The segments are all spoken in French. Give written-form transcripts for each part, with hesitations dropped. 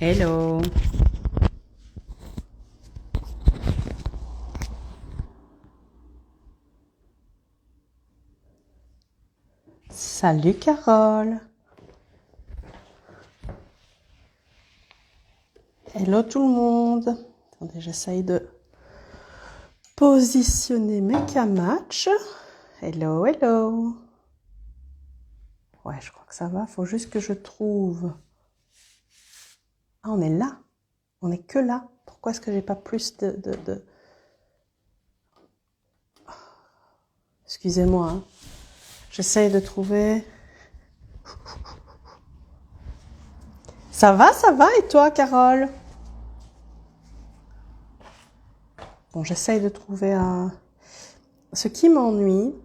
Hello. Salut Carole. Hello tout le monde. Attendez, j'essaye de positionner mes camatchs. Hello, hello. Ouais, je crois que ça va. Faut juste que je trouve. Ah, on est là. On est que là. Pourquoi est-ce que j'ai pas plus de... Excusez-moi. Hein. J'essaye de trouver... Ça va, et toi, Carole? Bon, j'essaye de trouver un... Ce qui m'ennuie...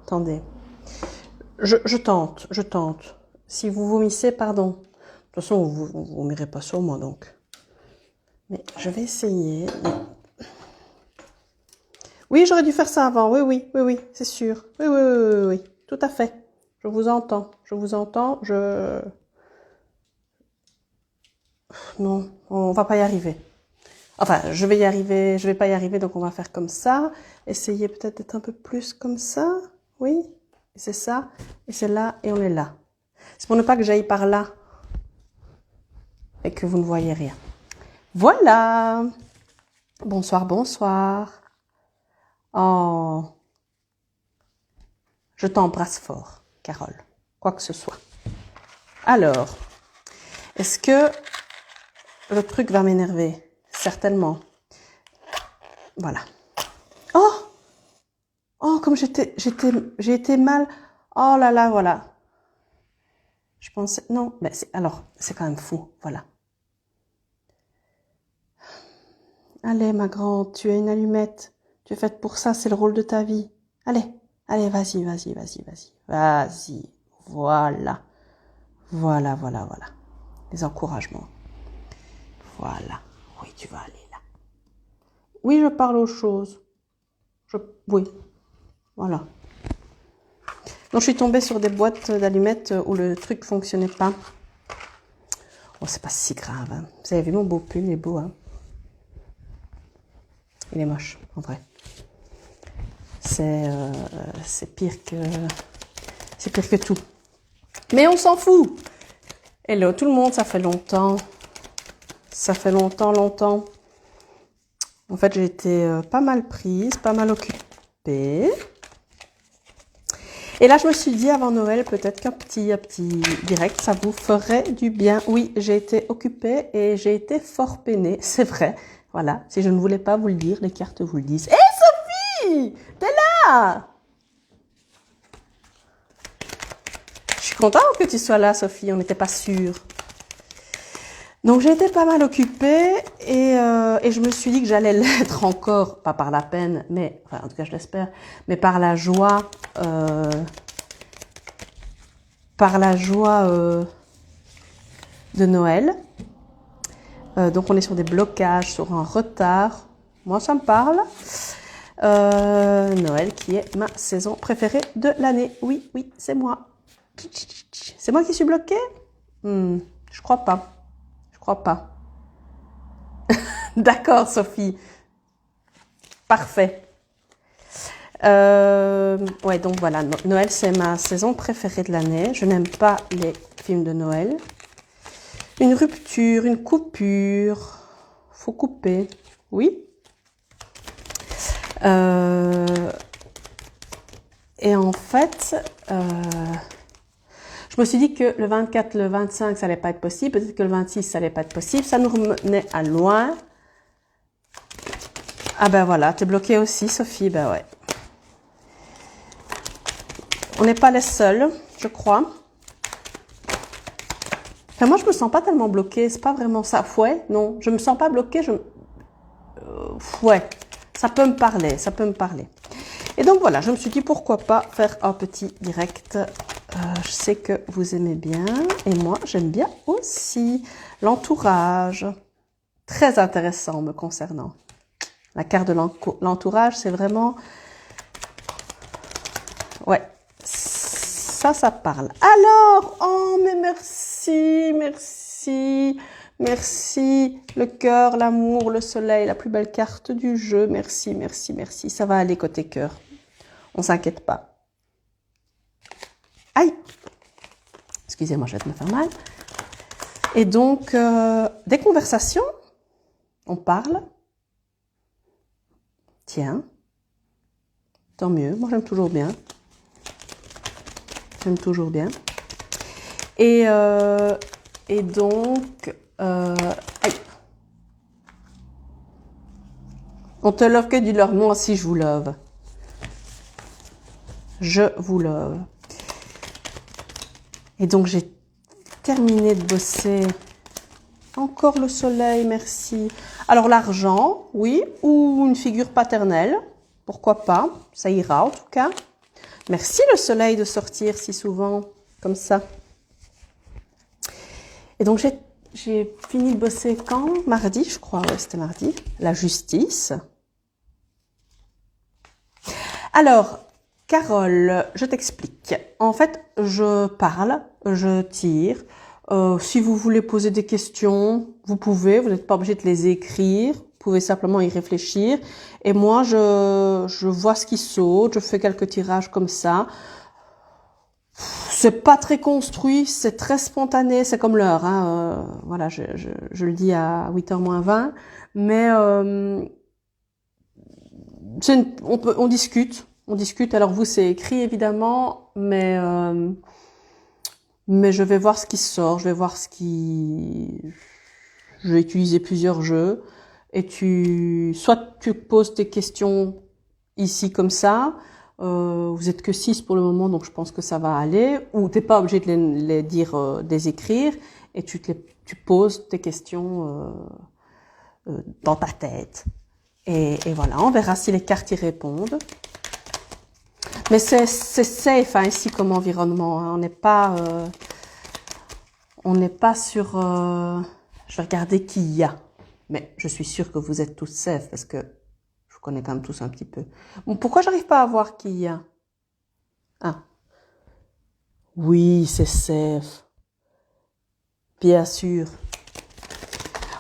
Attendez. Je tente. Si vous vomissez, pardon. De toute façon, vous ne vomirez pas sur moi, donc. Mais je vais essayer. Oui, j'aurais dû faire ça avant. Oui, c'est sûr. Oui. Tout à fait. Je vous entends. Non, on va pas y arriver. Enfin, je vais y arriver. Je vais pas y arriver, donc on va faire comme ça. Essayez peut-être d'être un peu plus comme ça. Oui. C'est ça. Et c'est là, et on est là. C'est pour ne pas que j'aille par là. Et que vous ne voyez rien. Voilà. Bonsoir. Oh. Je t'embrasse fort, Carole. Quoi que ce soit. Alors, est-ce que le truc va m'énerver? Certainement. Voilà. Oh, comme j'ai été mal. Oh là là, voilà. Je pensais, non, mais c'est quand même fou, voilà. Allez, ma grande, tu es une allumette. Tu es faite pour ça, c'est le rôle de ta vie. Allez, vas-y. Voilà. Les encouragements. Voilà. Oui, tu vas aller là. Oui, je parle aux choses. Oui. Voilà. Donc, je suis tombée sur des boîtes d'allumettes où le truc fonctionnait pas. Oh, c'est pas si grave. Hein. Vous avez vu mon beau pull, il est beau, hein. Il est moche, en vrai. C'est pire que tout. Mais on s'en fout. Hello tout le monde, ça fait longtemps. En fait, j'ai été pas mal prise, pas mal occupée. Et là, je me suis dit avant Noël, peut-être qu'un petit direct, ça vous ferait du bien. Oui, j'ai été occupée et j'ai été fort peinée, c'est vrai. Voilà, si je ne voulais pas vous le dire, les cartes vous le disent. Hé Sophie, t'es là? Je suis contente que tu sois là, Sophie, on n'était pas sûrs. Donc j'ai été pas mal occupée et je me suis dit que j'allais l'être encore, pas par la peine, mais enfin en tout cas je l'espère, mais par la joie de Noël. Donc on est sur des blocages, sur un retard. Moi ça me parle. Noël qui est ma saison préférée de l'année. Oui, c'est moi. C'est moi qui suis bloquée? Je crois pas. D'accord, Sophie. Parfait. Ouais, donc voilà, Noël, c'est ma saison préférée de l'année. Je n'aime pas les films de Noël. Une rupture, une coupure. Faut couper. Oui. Et en fait, je me suis dit que le 24, le 25, ça allait pas être possible. Peut-être que le 26, ça allait pas être possible. Ça nous remenait à loin. Ah ben voilà, t'es bloquée aussi, Sophie. Ben ouais. On n'est pas les seuls, je crois. Enfin, moi, je me sens pas tellement bloquée. C'est pas vraiment ça. Ouais, non, je me sens pas bloquée. Ouais, ça peut me parler. Et donc voilà, je me suis dit pourquoi pas faire un petit direct. Je sais que vous aimez bien et moi j'aime bien aussi l'entourage. Très intéressant me concernant. La carte de l'entourage, c'est vraiment... Ouais, ça parle. Alors, oh mais merci. Merci. Le cœur, l'amour, le soleil, la plus belle carte du jeu. Merci, merci, merci. Ça va aller côté cœur. On s'inquiète pas. Aïe. Excusez-moi, je vais me faire mal. Et donc, des conversations. On parle. Tiens. Tant mieux. Moi, j'aime toujours bien. J'aime toujours bien. Et donc, aïe. On te love que du love. Moi aussi, je vous love. Je vous love. Et donc, j'ai terminé de bosser. Encore le soleil, merci. Alors, l'argent, oui, ou une figure paternelle. Pourquoi pas? Ça ira, en tout cas. Merci, le soleil, de sortir si souvent, comme ça. Et donc, j'ai fini de bosser quand? Mardi, je crois. Ouais, c'était mardi. La justice. Alors, Carole, je t'explique. En fait, je parle, je tire. Si vous voulez poser des questions, vous pouvez. Vous n'êtes pas obligé de les écrire. Vous pouvez simplement y réfléchir. Et moi, je vois ce qui saute. Je fais quelques tirages comme ça. C'est pas très construit, c'est très spontané, c'est comme l'heure. Hein. Voilà, je le dis à 8h moins 20. Mais on discute. On discute. Alors vous, c'est écrit évidemment, mais je vais voir ce qui sort. Je vais voir ce qui... Je vais utiliser plusieurs jeux. Et soit tu poses tes questions ici comme ça. Vous êtes que 6 pour le moment, donc je pense que ça va aller. Ou t'es pas obligé de les dire, de les écrire, et tu poses tes questions dans ta tête. Et voilà, on verra si les cartes y répondent. Mais c'est safe hein, ici comme environnement. Hein. On n'est pas sur. Je vais regarder qui y a, mais je suis sûre que vous êtes tous safe parce que je vous connais quand même tous un petit peu. Bon, pourquoi j'arrive pas à voir qui y a? Ah, oui, c'est safe. Bien sûr.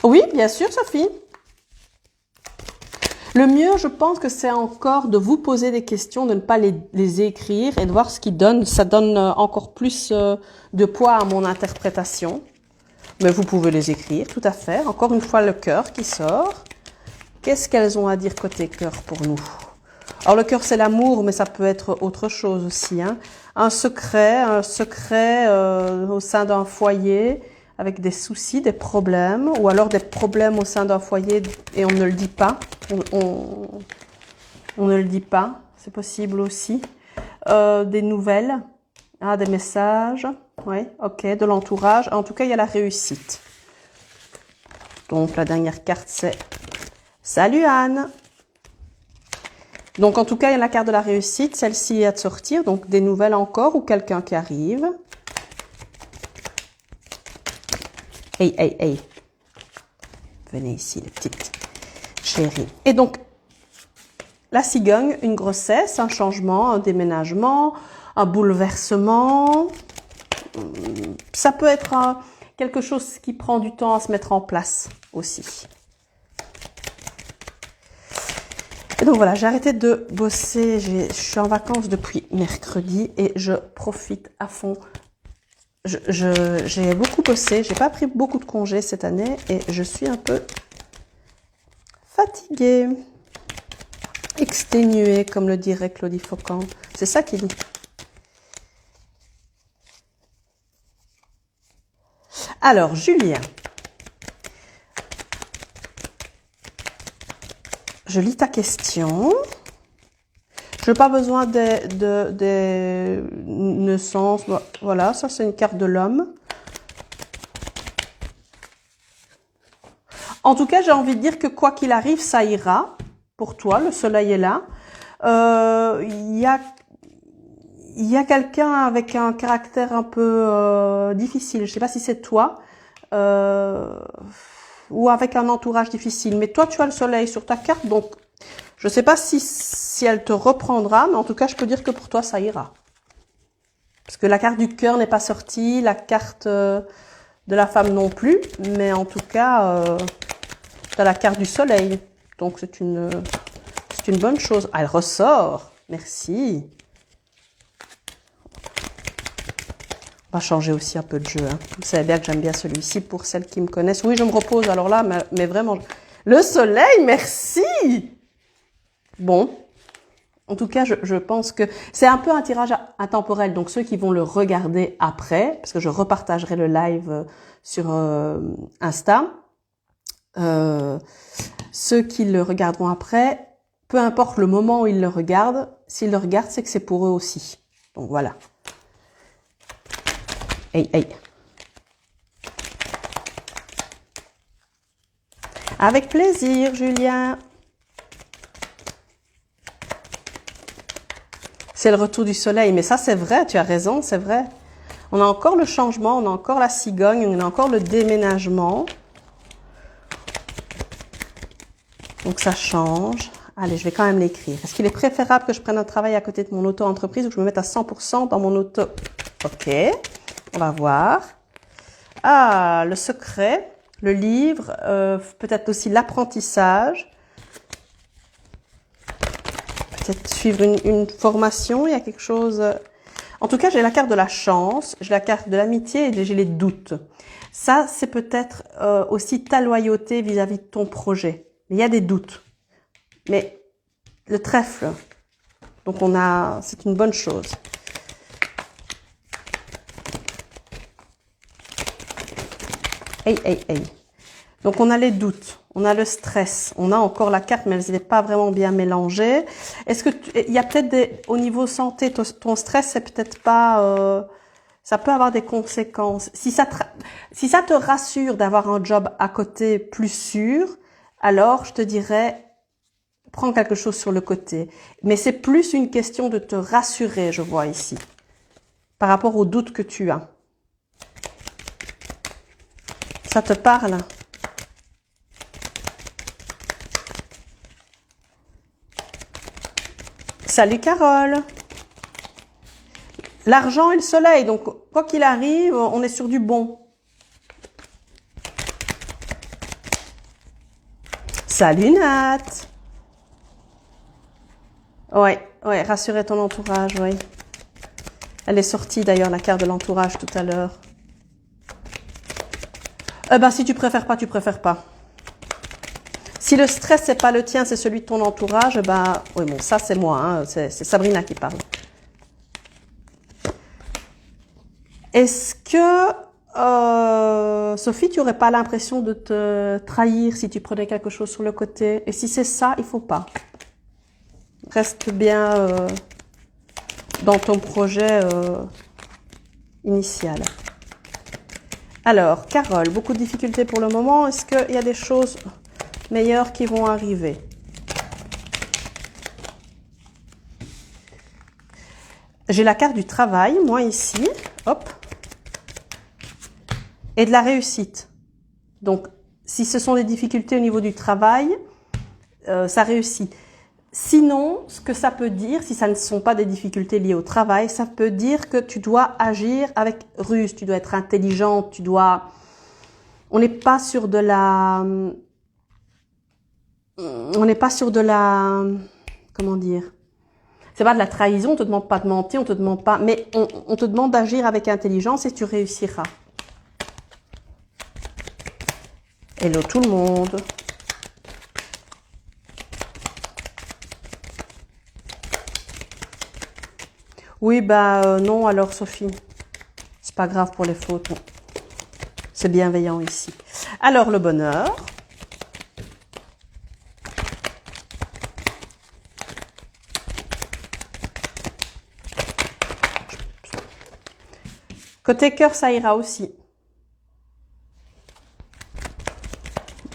Oui, bien sûr, Sophie. Le mieux, je pense que c'est encore de vous poser des questions, de ne pas les écrire et de voir ce qu'ils donnent. Ça donne encore plus de poids à mon interprétation. Mais vous pouvez les écrire, tout à fait. Encore une fois, le cœur qui sort. Qu'est-ce qu'elles ont à dire côté cœur pour nous? Alors, le cœur, c'est l'amour, mais ça peut être autre chose aussi. Hein. Un secret au sein d'un foyer, avec des soucis, des problèmes, ou alors des problèmes au sein d'un foyer et on ne le dit pas. On ne le dit pas, c'est possible aussi. Des nouvelles, des messages, oui, ok, de l'entourage. En tout cas, il y a la réussite. Donc, la dernière carte, c'est « Salut Anne !» Donc, en tout cas, il y a la carte de la réussite. Celle-ci est à sortir, donc des nouvelles encore ou quelqu'un qui arrive. Hey, hey, hey. Venez ici, les petites chéries. Et donc, la cigogne, une grossesse, un changement, un déménagement, un bouleversement. Ça peut être quelque chose qui prend du temps à se mettre en place aussi. Et donc voilà, j'ai arrêté de bosser. Je suis en vacances depuis mercredi et je profite à fond. J'ai beaucoup bossé, j'ai pas pris beaucoup de congés cette année et je suis un peu fatiguée, exténuée, comme le dirait Claudie Faucon. C'est ça qu'il dit. Alors, Julien. Je lis ta question. Je n'ai pas besoin des naissances. Voilà, ça c'est une carte de l'homme. En tout cas, j'ai envie de dire que quoi qu'il arrive, ça ira pour toi. Le soleil est là. Il y a quelqu'un avec un caractère un peu difficile. Je ne sais pas si c'est toi. Ou avec un entourage difficile. Mais toi, tu as le soleil sur ta carte, donc je ne sais pas si elle te reprendra, mais en tout cas, je peux dire que pour toi, ça ira. Parce que la carte du cœur n'est pas sortie, la carte de la femme non plus, mais en tout cas, tu as la carte du soleil. Donc, c'est une bonne chose. Ah, elle ressort. Merci. On va changer aussi un peu de jeu. Hein. Vous savez bien que j'aime bien celui-ci pour celles qui me connaissent. Oui, je me repose. Alors là, mais vraiment, le soleil, merci. Bon. En tout cas, je pense que c'est un peu un tirage intemporel. Donc, ceux qui vont le regarder après, parce que je repartagerai le live sur Insta, ceux qui le regarderont après, peu importe le moment où ils le regardent, s'ils le regardent, c'est que c'est pour eux aussi. Donc, voilà. Hey, hey. Avec plaisir, Julien. C'est le retour du soleil. Mais ça, c'est vrai, tu as raison, c'est vrai. On a encore le changement, on a encore la cigogne, on a encore le déménagement. Donc, ça change. Allez, je vais quand même l'écrire. Est-ce qu'il est préférable que je prenne un travail à côté de mon auto-entreprise ou que je me mette à 100% dans mon auto... Ok, on va voir. Ah, le secret, le livre, peut-être aussi l'apprentissage. Peut-être suivre une formation, il y a quelque chose... En tout cas, j'ai la carte de la chance, j'ai la carte de l'amitié et j'ai les doutes. Ça, c'est peut-être aussi ta loyauté vis-à-vis de ton projet. Mais il y a des doutes. Mais le trèfle, donc c'est une bonne chose. Hey, hey, hey. Donc, on a les doutes, on a le stress, on a encore la carte, mais elle n'est pas vraiment bien mélangée. Est-ce que il y a peut-être au niveau santé, ton stress, c'est peut-être pas... ça peut avoir des conséquences. Si ça te rassure d'avoir un job à côté plus sûr, alors je te dirais, prends quelque chose sur le côté. Mais c'est plus une question de te rassurer, je vois ici, par rapport aux doutes que tu as. Ça te parle ? Salut Carole. L'argent et le soleil, donc quoi qu'il arrive, on est sur du bon. Salut Nat. Ouais, rassurer ton entourage, oui. Elle est sortie d'ailleurs, la carte de l'entourage tout à l'heure. Ben si tu préfères pas, tu préfères pas. Si le stress, c'est pas le tien, c'est celui de ton entourage, ben, oui, bon, ça, c'est moi, hein, c'est Sabrina qui parle. Est-ce que, Sophie, tu aurais pas l'impression de te trahir si tu prenais quelque chose sur le côté? Et si c'est ça, il faut pas. Reste bien dans ton projet initial. Alors, Carole, beaucoup de difficultés pour le moment. Est-ce qu'il y a des choses meilleures qui vont arriver? J'ai la carte du travail, moi ici, hop, et de la réussite. Donc, si ce sont des difficultés au niveau du travail, ça réussit. Sinon, ce que ça peut dire, si ça ne sont pas des difficultés liées au travail, ça peut dire que tu dois agir avec ruse, tu dois être intelligente, tu dois... On n'est pas sur de la... On n'est pas sur de la... Comment dire? C'est pas de la trahison, on te demande pas de mentir, on te demande pas... Mais on te demande d'agir avec intelligence et tu réussiras. Hello tout le monde. Oui, bah non alors Sophie. C'est pas grave pour les fautes. C'est bienveillant ici. Alors le bonheur. Côté cœur, ça ira aussi.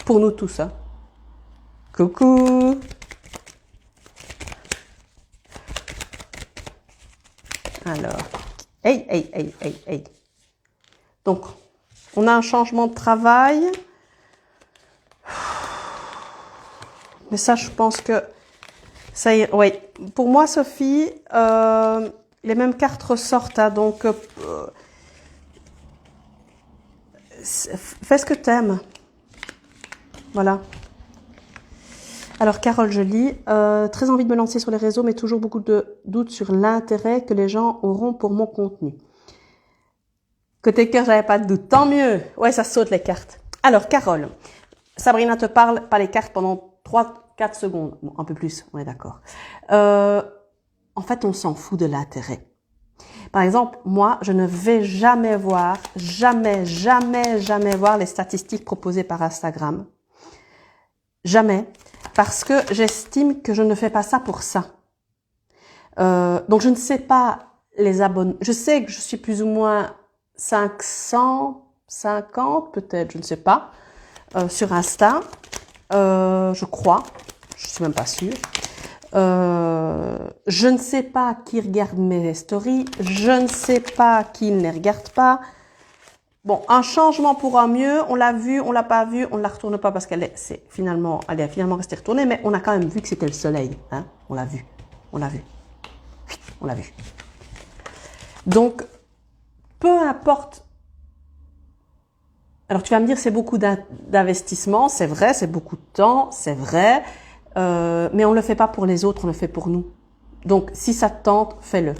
Pour nous tous. Hein. Coucou. Alors, hey. Donc, on a un changement de travail. Mais ça, je pense que ça ira. Oui, pour moi, Sophie, les mêmes cartes ressortent. Hein, donc, fais ce que t'aimes. Voilà. Alors, Carole, je lis. Très envie de me lancer sur les réseaux, mais toujours beaucoup de doutes sur l'intérêt que les gens auront pour mon contenu. Côté cœur, j'avais pas de doute. Tant mieux. Ouais, ça saute les cartes. Alors, Carole, Sabrina te parle, pas les cartes pendant 3-4 secondes. Bon, un peu plus, on est d'accord. En fait, on s'en fout de l'intérêt. Par exemple, moi, je ne vais jamais voir, jamais voir les statistiques proposées par Instagram. Jamais. Parce que j'estime que je ne fais pas ça pour ça. Donc, je ne sais pas les abonnés. Je sais que je suis plus ou moins 550 peut-être, je ne sais pas, sur Insta. Je crois. Je suis même pas sûre. Je ne sais pas qui regarde mes stories. Je ne sais pas qui ne les regarde pas. Bon, un changement pour un mieux, on l'a vu, on l'a pas vu, on ne la retourne pas parce qu'elle est finalement restée retournée, mais on a quand même vu que c'était le soleil, hein. On l'a vu. Donc, peu importe. Alors, tu vas me dire, c'est beaucoup d'investissement, c'est vrai, c'est beaucoup de temps, c'est vrai, mais on ne le fait pas pour les autres, on le fait pour nous. Donc, si ça te tente, fais-le.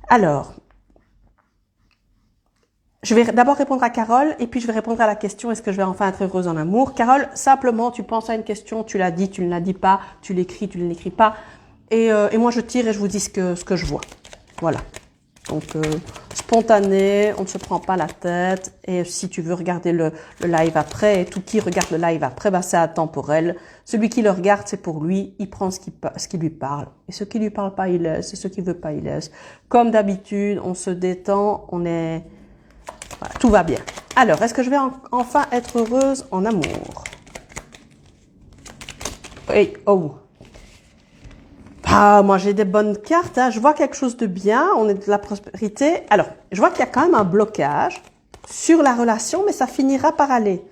Alors, je vais d'abord répondre à Carole et puis je vais répondre à la question, est-ce que je vais enfin être heureuse en amour? Carole, simplement, tu penses à une question, tu l'as dit, tu ne la dis pas, tu l'écris, tu ne l'écris pas. Et moi, je tire et je vous dis ce que je vois. Voilà. Donc, spontané, on ne se prend pas la tête. Et si tu veux regarder le live après, et tout qui regarde le live après, bah, c'est intemporel. Celui qui le regarde, c'est pour lui. Il prend ce qui lui parle. Et ce qui lui parle pas, il laisse. Et ce qui veut pas, il laisse. Comme d'habitude, on se détend, voilà, tout va bien. Alors, est-ce que je vais enfin être heureuse en amour? Oui, oh. Ah, moi, j'ai des bonnes cartes, hein. Je vois quelque chose de bien, on est de la prospérité. Alors, je vois qu'il y a quand même un blocage sur la relation, mais ça finira par aller.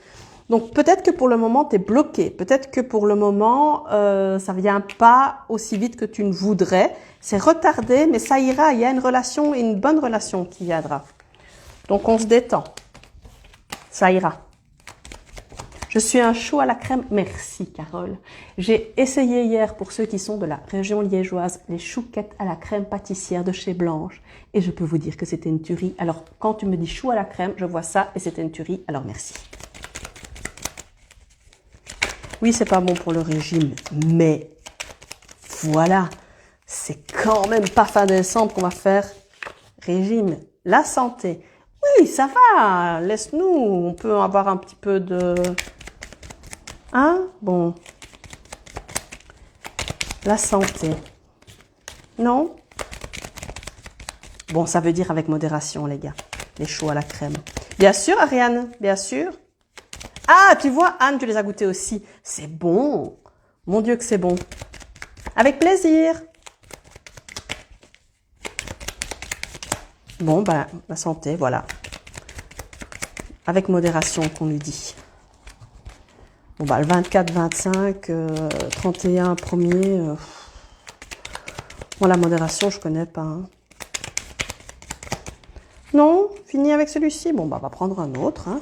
Donc, peut-être que pour le moment, tu es bloqué. Peut-être que pour le moment, ça vient pas aussi vite que tu ne voudrais. C'est retardé, mais ça ira. Il y a une relation, une bonne relation qui viendra. Donc, on se détend. Ça ira. Je suis un chou à la crème. Merci, Carole. J'ai essayé hier, pour ceux qui sont de la région liégeoise, les chouquettes à la crème pâtissière de chez Blanche. Et je peux vous dire que c'était une tuerie. Alors, quand tu me dis chou à la crème, je vois ça et c'était une tuerie. Alors, merci. Oui, c'est pas bon pour le régime, mais voilà. C'est quand même pas fin décembre qu'on va faire régime. La santé. Oui, ça va. Laisse-nous. On peut avoir un petit peu de... Hein? Bon. La santé. Non? Bon, ça veut dire avec modération, les gars. Les choux à la crème. Bien sûr, Ariane. Bien sûr. Ah, tu vois, Anne, tu les as goûtés aussi. C'est bon. Mon Dieu que c'est bon. Avec plaisir. Bon, ben, la santé, voilà. Avec modération, qu'on lui dit. Bon, bah, le 24, 25, 31, 1er. Bon, la modération, je connais pas. Hein. Non, fini avec celui-ci. Bon, bah, on va prendre un autre. Hein.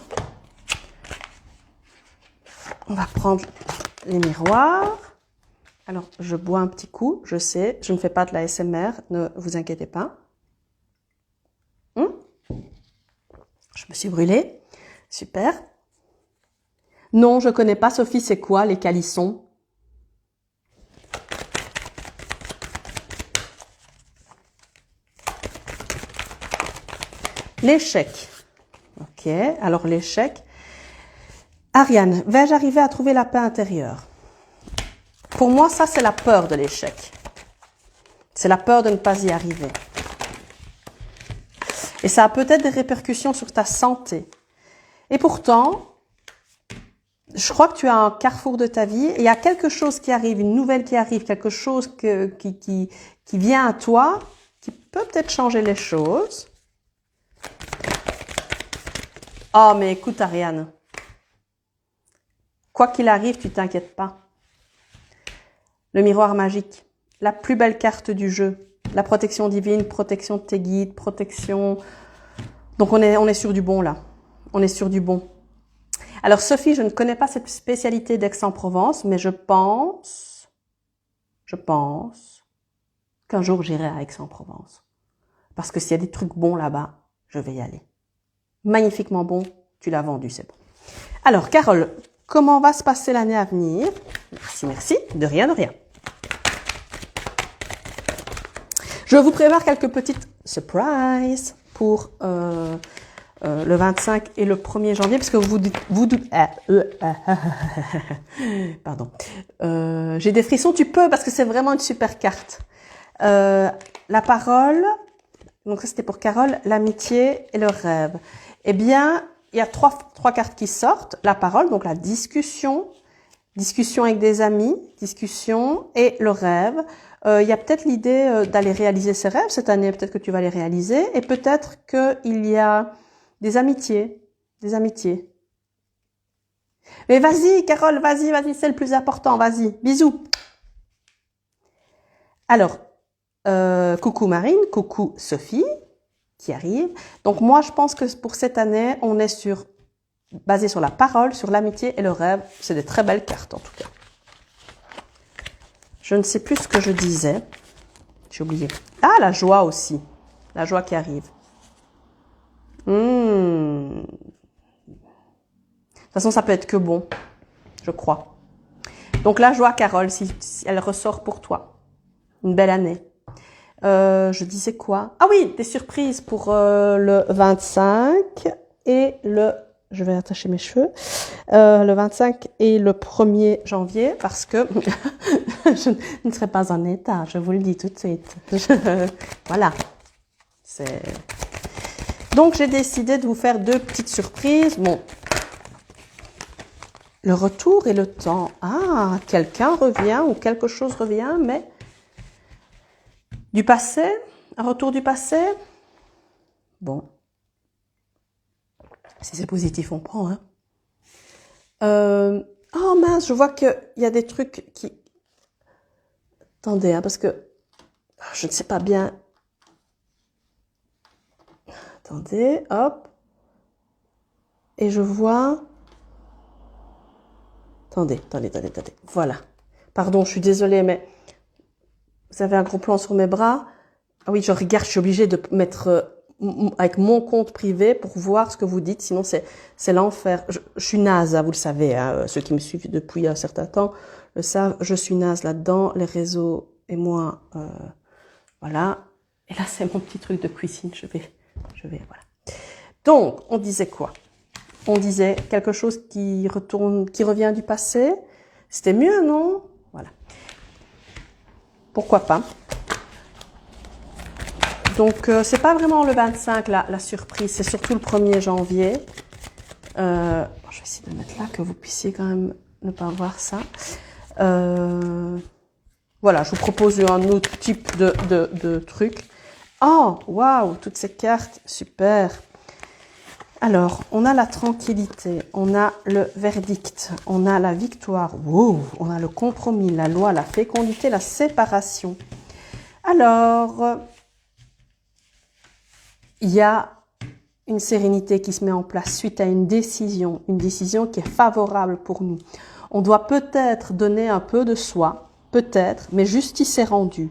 On va prendre les miroirs. Alors, je bois un petit coup, je sais. Je ne fais pas de la SMR, ne vous inquiétez pas. Je me suis brûlée. Super. Non, je connais pas, Sophie, c'est quoi les calissons? L'échec. Ok, alors l'échec. Ariane, vais-je arriver à trouver la paix intérieure? Pour moi, ça, c'est la peur de l'échec. C'est la peur de ne pas y arriver. Et ça a peut-être des répercussions sur ta santé. Et pourtant, je crois que tu as un carrefour de ta vie. Et il y a quelque chose qui arrive, une nouvelle qui arrive, quelque chose qui vient à toi, qui peut peut-être changer les choses. Oh, mais écoute, Ariane. Quoi qu'il arrive, tu t'inquiètes pas. Le miroir magique. La plus belle carte du jeu. La protection divine, protection de tes guides, protection... Donc on est sur du bon là. On est sur du bon. Alors Sophie, je ne connais pas cette spécialité d'Aix-en-Provence, mais je pense qu'un jour j'irai à Aix-en-Provence. Parce que s'il y a des trucs bons là-bas, je vais y aller. Magnifiquement bon, tu l'as vendu, c'est bon. Alors Carole, comment va se passer l'année à venir? Merci, merci, de rien, de rien. Je vous prépare quelques petites surprises pour le 25 et le 1er janvier, parce que pardon. J'ai des frissons, tu peux, parce que c'est vraiment une super carte. La parole, donc ça c'était pour Carole, l'amitié et le rêve. Eh bien, il y a trois cartes qui sortent. La parole, donc la discussion avec des amis, discussion et le rêve. Il y a peut-être l'idée d'aller réaliser ses rêves cette année, peut-être que tu vas les réaliser, et peut-être qu'il y a des amitiés. Mais vas-y, Carole, vas-y, c'est le plus important, vas-y, bisous. Alors, coucou Marine, coucou Sophie, qui arrive. Donc moi, je pense que pour cette année, on est basé sur la parole, sur l'amitié et le rêve. C'est des très belles cartes, en tout cas. Je ne sais plus ce que je disais. J'ai oublié. Ah, la joie aussi. La joie qui arrive. De toute façon, ça peut être que bon, je crois. Donc la joie, Carole, si elle ressort pour toi. Une belle année. Je disais quoi? Ah oui, des surprises pour le 25 et le... Je vais attacher mes cheveux. Le 25 et le 1er janvier, parce que je ne serai pas en état, je vous le dis tout de suite. Voilà. Donc, j'ai décidé de vous faire deux petites surprises. Bon. Le retour et le temps. Ah, quelqu'un revient ou quelque chose revient, mais du passé, un retour du passé. Bon. Si c'est positif, on prend, hein. Oh mince, je vois qu'il y a des trucs qui... Attendez, hein, parce que je ne sais pas bien. Attendez, hop. Et je vois... Attendez. Voilà. Pardon, je suis désolée, mais vous avez un gros plan sur mes bras. Ah oui, je regarde, je suis obligée de mettre avec mon compte privé pour voir ce que vous dites, sinon c'est l'enfer. Je suis naze, hein, vous le savez, hein, ceux qui me suivent depuis un certain temps le savent, je suis naze là-dedans, les réseaux et moi, voilà. Et là, c'est mon petit truc de cuisine, je vais, voilà. Donc, on disait quoi? On disait quelque chose qui revient du passé. C'était mieux, non? Voilà. Pourquoi pas? Donc, c'est pas vraiment le 25, la surprise, c'est surtout le 1er janvier. Je vais essayer de mettre là, que vous puissiez quand même ne pas voir ça. Voilà, je vous propose un autre type de truc. Oh, waouh, toutes ces cartes, super. Alors, on a la tranquillité, on a le verdict, on a la victoire, wow, on a le compromis, la loi, la fécondité, la séparation. Alors... il y a une sérénité qui se met en place suite à une décision qui est favorable pour nous. On doit peut-être donner un peu de soi, peut-être, mais justice est rendue.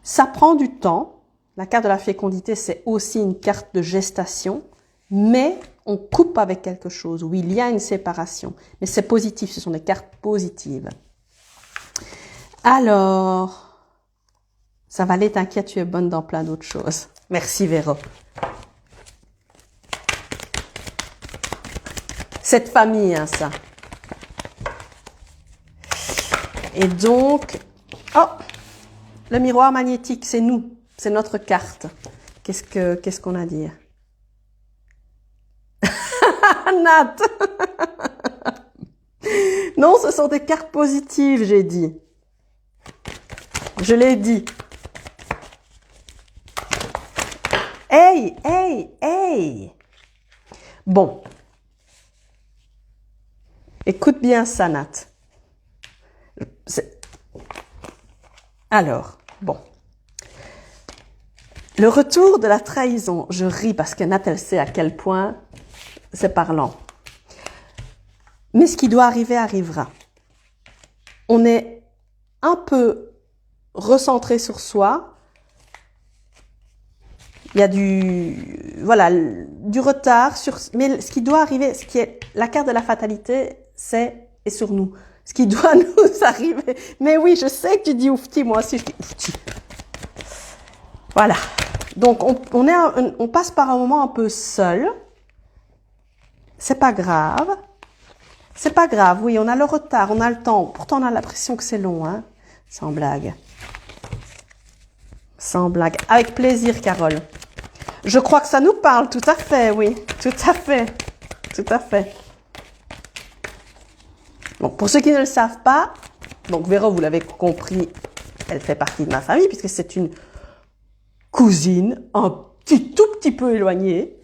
Ça prend du temps. La carte de la fécondité, c'est aussi une carte de gestation, mais on coupe avec quelque chose. Oui, il y a une séparation, mais c'est positif, ce sont des cartes positives. Alors, ça va aller, t'inquiète, tu es bonne dans plein d'autres choses. Merci Véro. Cette famille, hein, ça. Et donc, oh, le miroir magnétique, c'est nous, c'est notre carte. Qu'est-ce qu'on a à dire? Nat. Non, ce sont des cartes positives, j'ai dit. Je l'ai dit. Hey. Bon. Écoute bien ça, Nat. Alors, bon. Le retour de la trahison. Je ris parce que Nat, elle sait à quel point c'est parlant. Mais ce qui doit arriver, arrivera. On est un peu recentré sur soi. Il y a du retard mais ce qui doit arriver, ce qui est la carte de la fatalité, est sur nous. Ce qui doit nous arriver. Mais oui, je sais que tu dis oufti, moi aussi je dis oufti. Voilà. Donc, on passe par un moment un peu seul. C'est pas grave. C'est pas grave, oui, on a le retard, on a le temps. Pourtant, on a l'impression que c'est long, hein. Sans blague. Sans blague. Avec plaisir, Carole. Je crois que ça nous parle, tout à fait, oui. Tout à fait. Tout à fait. Donc, pour ceux qui ne le savent pas, donc Véro, vous l'avez compris, elle fait partie de ma famille, puisque c'est une cousine, tout petit peu éloignée.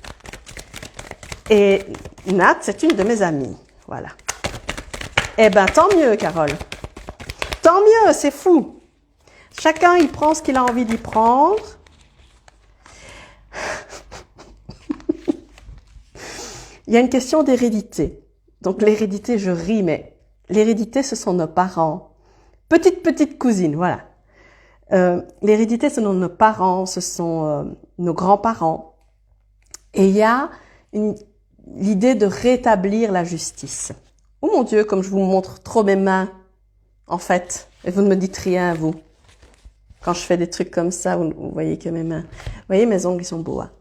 Et Nat, c'est une de mes amies. Voilà. Eh ben, tant mieux, Carole. Tant mieux, c'est fou. Chacun, il prend ce qu'il a envie d'y prendre. Il y a une question d'hérédité. Donc, l'hérédité, je ris, mais l'hérédité, ce sont nos parents. Petite cousine, voilà. L'hérédité, ce sont nos parents, ce sont nos grands-parents. Et il y a l'idée de rétablir la justice. Oh mon Dieu, comme je vous montre trop mes mains, en fait. Et vous ne me dites rien, vous. Quand je fais des trucs comme ça, vous voyez que mes mains... Vous voyez, mes ongles, ils sont beaux. Hein.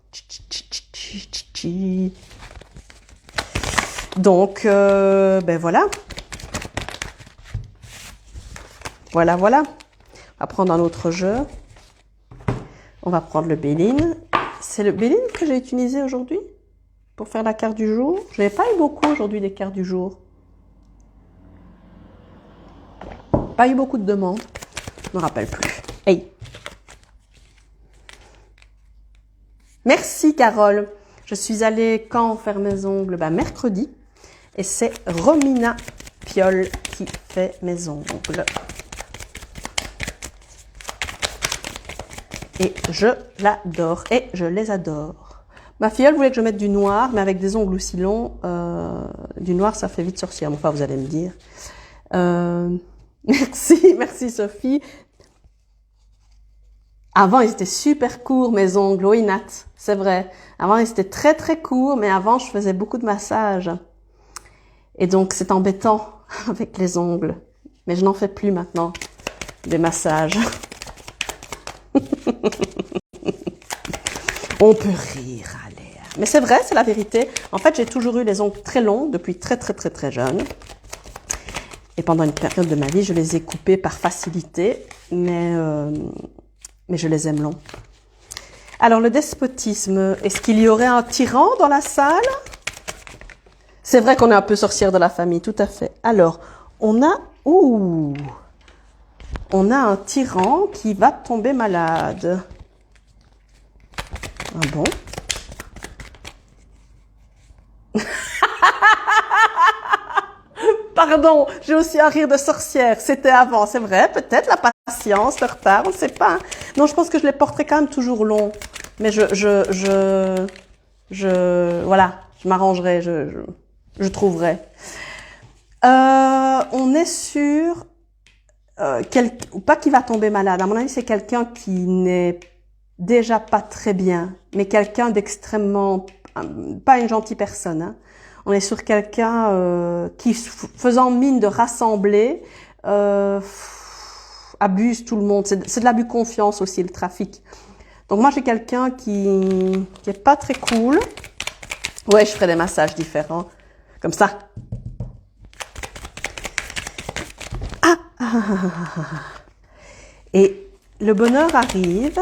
Donc, ben voilà. Voilà. On va prendre un autre jeu. On va prendre le Béline. C'est le Béline que j'ai utilisé aujourd'hui pour faire la carte du jour. Je n'ai pas eu beaucoup aujourd'hui des cartes du jour. Pas eu beaucoup de demandes. Je me rappelle plus. Hey. Merci Carole. Je suis allée quand faire mes ongles? Ben, mercredi. Et c'est Romina Piol qui fait mes ongles. Et je l'adore. Et je les adore. Ma filleule voulait que je mette du noir, mais avec des ongles aussi longs, du noir, ça fait vite sorcière. Enfin, vous allez me dire. Merci Sophie. Avant, ils étaient super courts, mes ongles. Oui, Nat, c'est vrai. Avant, ils étaient très courts, mais avant, je faisais beaucoup de massages. Et donc, c'est embêtant avec les ongles. Mais je n'en fais plus maintenant, des massages. On peut rire, allez. Mais c'est vrai, c'est la vérité. En fait, j'ai toujours eu les ongles très longs depuis très jeune. Et pendant une période de ma vie, je les ai coupés par facilité, mais je les aime longs. Alors, le despotisme, est-ce qu'il y aurait un tyran dans la salle? C'est vrai qu'on est un peu sorcière de la famille, tout à fait. Alors, on a un tyran qui va tomber malade. Ah bon? Pardon, j'ai aussi un rire de sorcière. C'était avant, c'est vrai. Peut-être la patience, le retard, on ne sait pas. Non, je pense que je les porterai quand même toujours longs. Mais voilà, je m'arrangerai, je trouverai. On est sur pas qui va tomber malade. À mon avis, c'est quelqu'un qui n'est déjà pas très bien, mais quelqu'un d'extrêmement, pas une gentille personne. Hein. On est sur quelqu'un qui, faisant mine de rassembler, abuse tout le monde. C'est de l'abus de confiance aussi, le trafic. Donc moi, j'ai quelqu'un qui est pas très cool. Ouais, je ferai des massages différents. Comme ça. Et le bonheur arrive.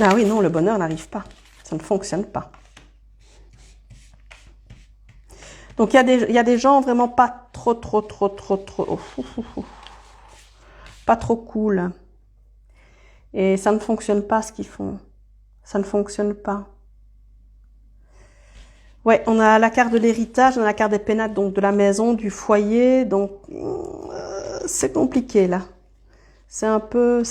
Ah oui, non, le bonheur n'arrive pas. Ça ne fonctionne pas. Donc, il y a des gens vraiment pas trop, pas trop cool. Et ça ne fonctionne pas ce qu'ils font. Ça ne fonctionne pas. Ouais, on a la carte de l'héritage, on a la carte des pénates, donc de la maison, du foyer. Donc, c'est compliqué là. C'est un peu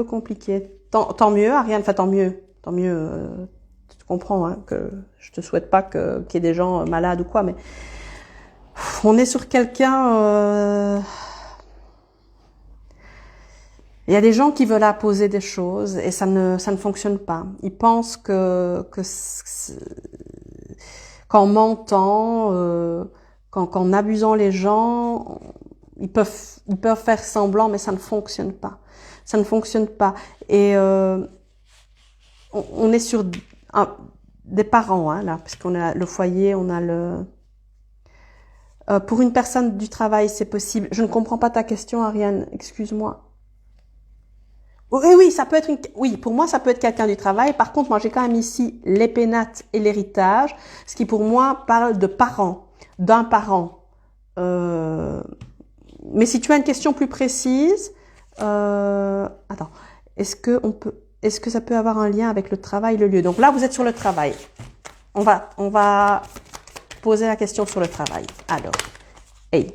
compliqué. tant mieux, Ariane, enfin tant mieux. Tant mieux, tu comprends hein, que je te souhaite pas qu'il y ait des gens malades ou quoi, mais on est sur quelqu'un... Il y a des gens qui veulent imposer des choses et ça ne fonctionne pas. Ils pensent que qu'en mentant, qu'en abusant les gens, ils peuvent faire semblant, mais ça ne fonctionne pas. Ça ne fonctionne pas. Et on est sur des parents, hein, là, parce qu'on a le foyer, on a le... pour une personne du travail, c'est possible. Je ne comprends pas ta question, Ariane, excuse-moi. Oui, ça peut être oui, pour moi, ça peut être quelqu'un du travail. Par contre, moi, j'ai quand même ici les pénates et l'héritage, ce qui pour moi parle de parents, d'un parent. Mais si tu as une question plus précise, attends, est-ce que ça peut avoir un lien avec le travail, le lieu? Donc là, vous êtes sur le travail. On va poser la question sur le travail. Alors, hey,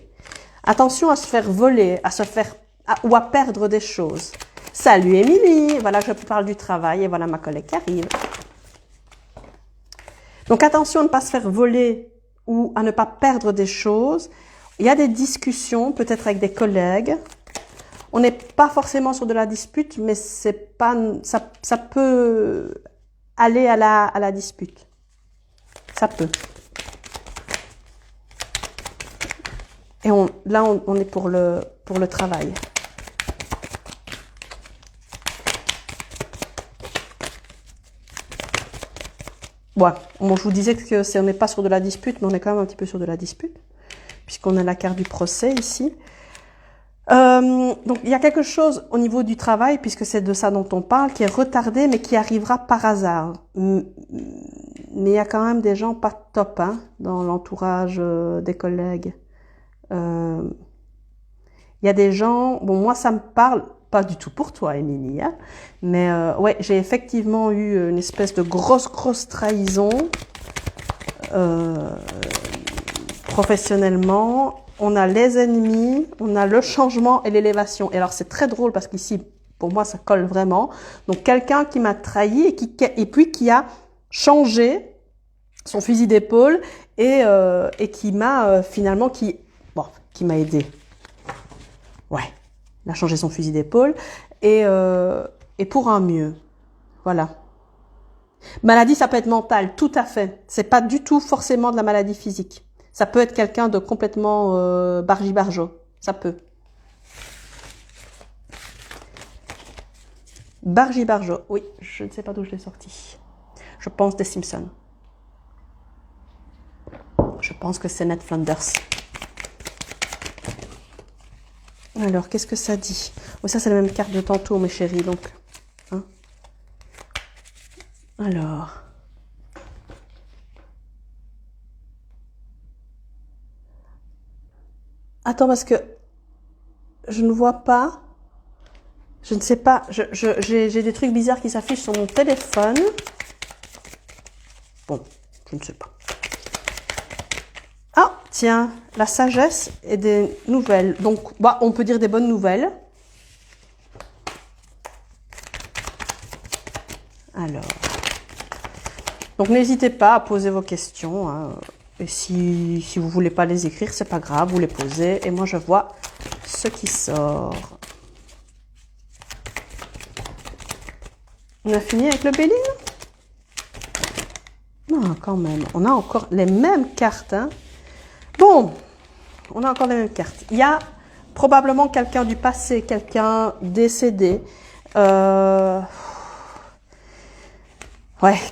attention à se faire voler, ou à perdre des choses. Salut Émilie, voilà, je parle du travail et voilà ma collègue qui arrive. Donc attention à ne pas se faire voler ou à ne pas perdre des choses. Il y a des discussions, peut-être avec des collègues. On n'est pas forcément sur de la dispute, mais c'est pas, ça peut aller à la dispute. Ça peut. Et là, on est pour le travail. Ouais, bon, je vous disais que on n'est pas sur de la dispute, mais on est quand même un petit peu sur de la dispute, puisqu'on a la carte du procès ici. Donc, il y a quelque chose au niveau du travail, puisque c'est de ça dont on parle, qui est retardé, mais qui arrivera par hasard. Mais il y a quand même des gens pas top hein, dans l'entourage des collègues. Il y a des gens... Bon, moi, ça me parle... Pas du tout pour toi, Émilie, hein, mais ouais, j'ai effectivement eu une espèce de grosse trahison professionnellement. On a les ennemis, on a le changement et l'élévation. Et alors, c'est très drôle parce qu'ici, pour moi, ça colle vraiment. Donc, quelqu'un qui m'a trahi et puis qui a changé son fusil d'épaule et qui m'a finalement, qui m'a aidé. Ouais. Il a changé son fusil d'épaule et pour un mieux. Voilà. Maladie, ça peut être mental, tout à fait. C'est pas du tout forcément de la maladie physique. Ça peut être quelqu'un de complètement bargi-barjo. Ça peut. Bargi-barjo, oui. Je ne sais pas d'où je l'ai sorti. Je pense des Simpsons. Je pense que c'est Ned Flanders. Alors, qu'est-ce que ça dit? Oh, ça, c'est la même carte de tantôt, mes chéris, donc. Hein? Alors. Attends, parce que je ne vois pas. Je ne sais pas. J'ai des trucs bizarres qui s'affichent sur mon téléphone. Bon, je ne sais pas. Ah, tiens, la sagesse et des nouvelles. Donc, on peut dire des bonnes nouvelles. Alors, donc n'hésitez pas à poser vos questions. Hein. Et si vous voulez pas les écrire, c'est pas grave, vous les posez. Et moi, je vois ce qui sort. On a fini avec le Béline? Non, quand même. On a encore les mêmes cartes, hein. Bon, on a encore les mêmes cartes. Il y a probablement quelqu'un du passé, quelqu'un décédé,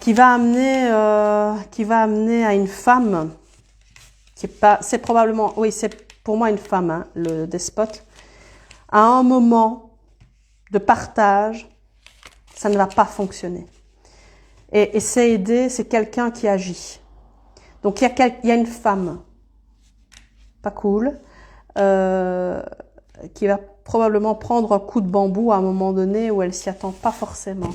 qui va amener à une femme qui est pas, c'est probablement, oui, c'est pour moi une femme, hein, le despote, à un moment de partage, ça ne va pas fonctionner. Et c'est aider, c'est quelqu'un qui agit. Donc il y a une femme. Pas cool, qui va probablement prendre un coup de bambou à un moment donné où elle s'y attend pas forcément.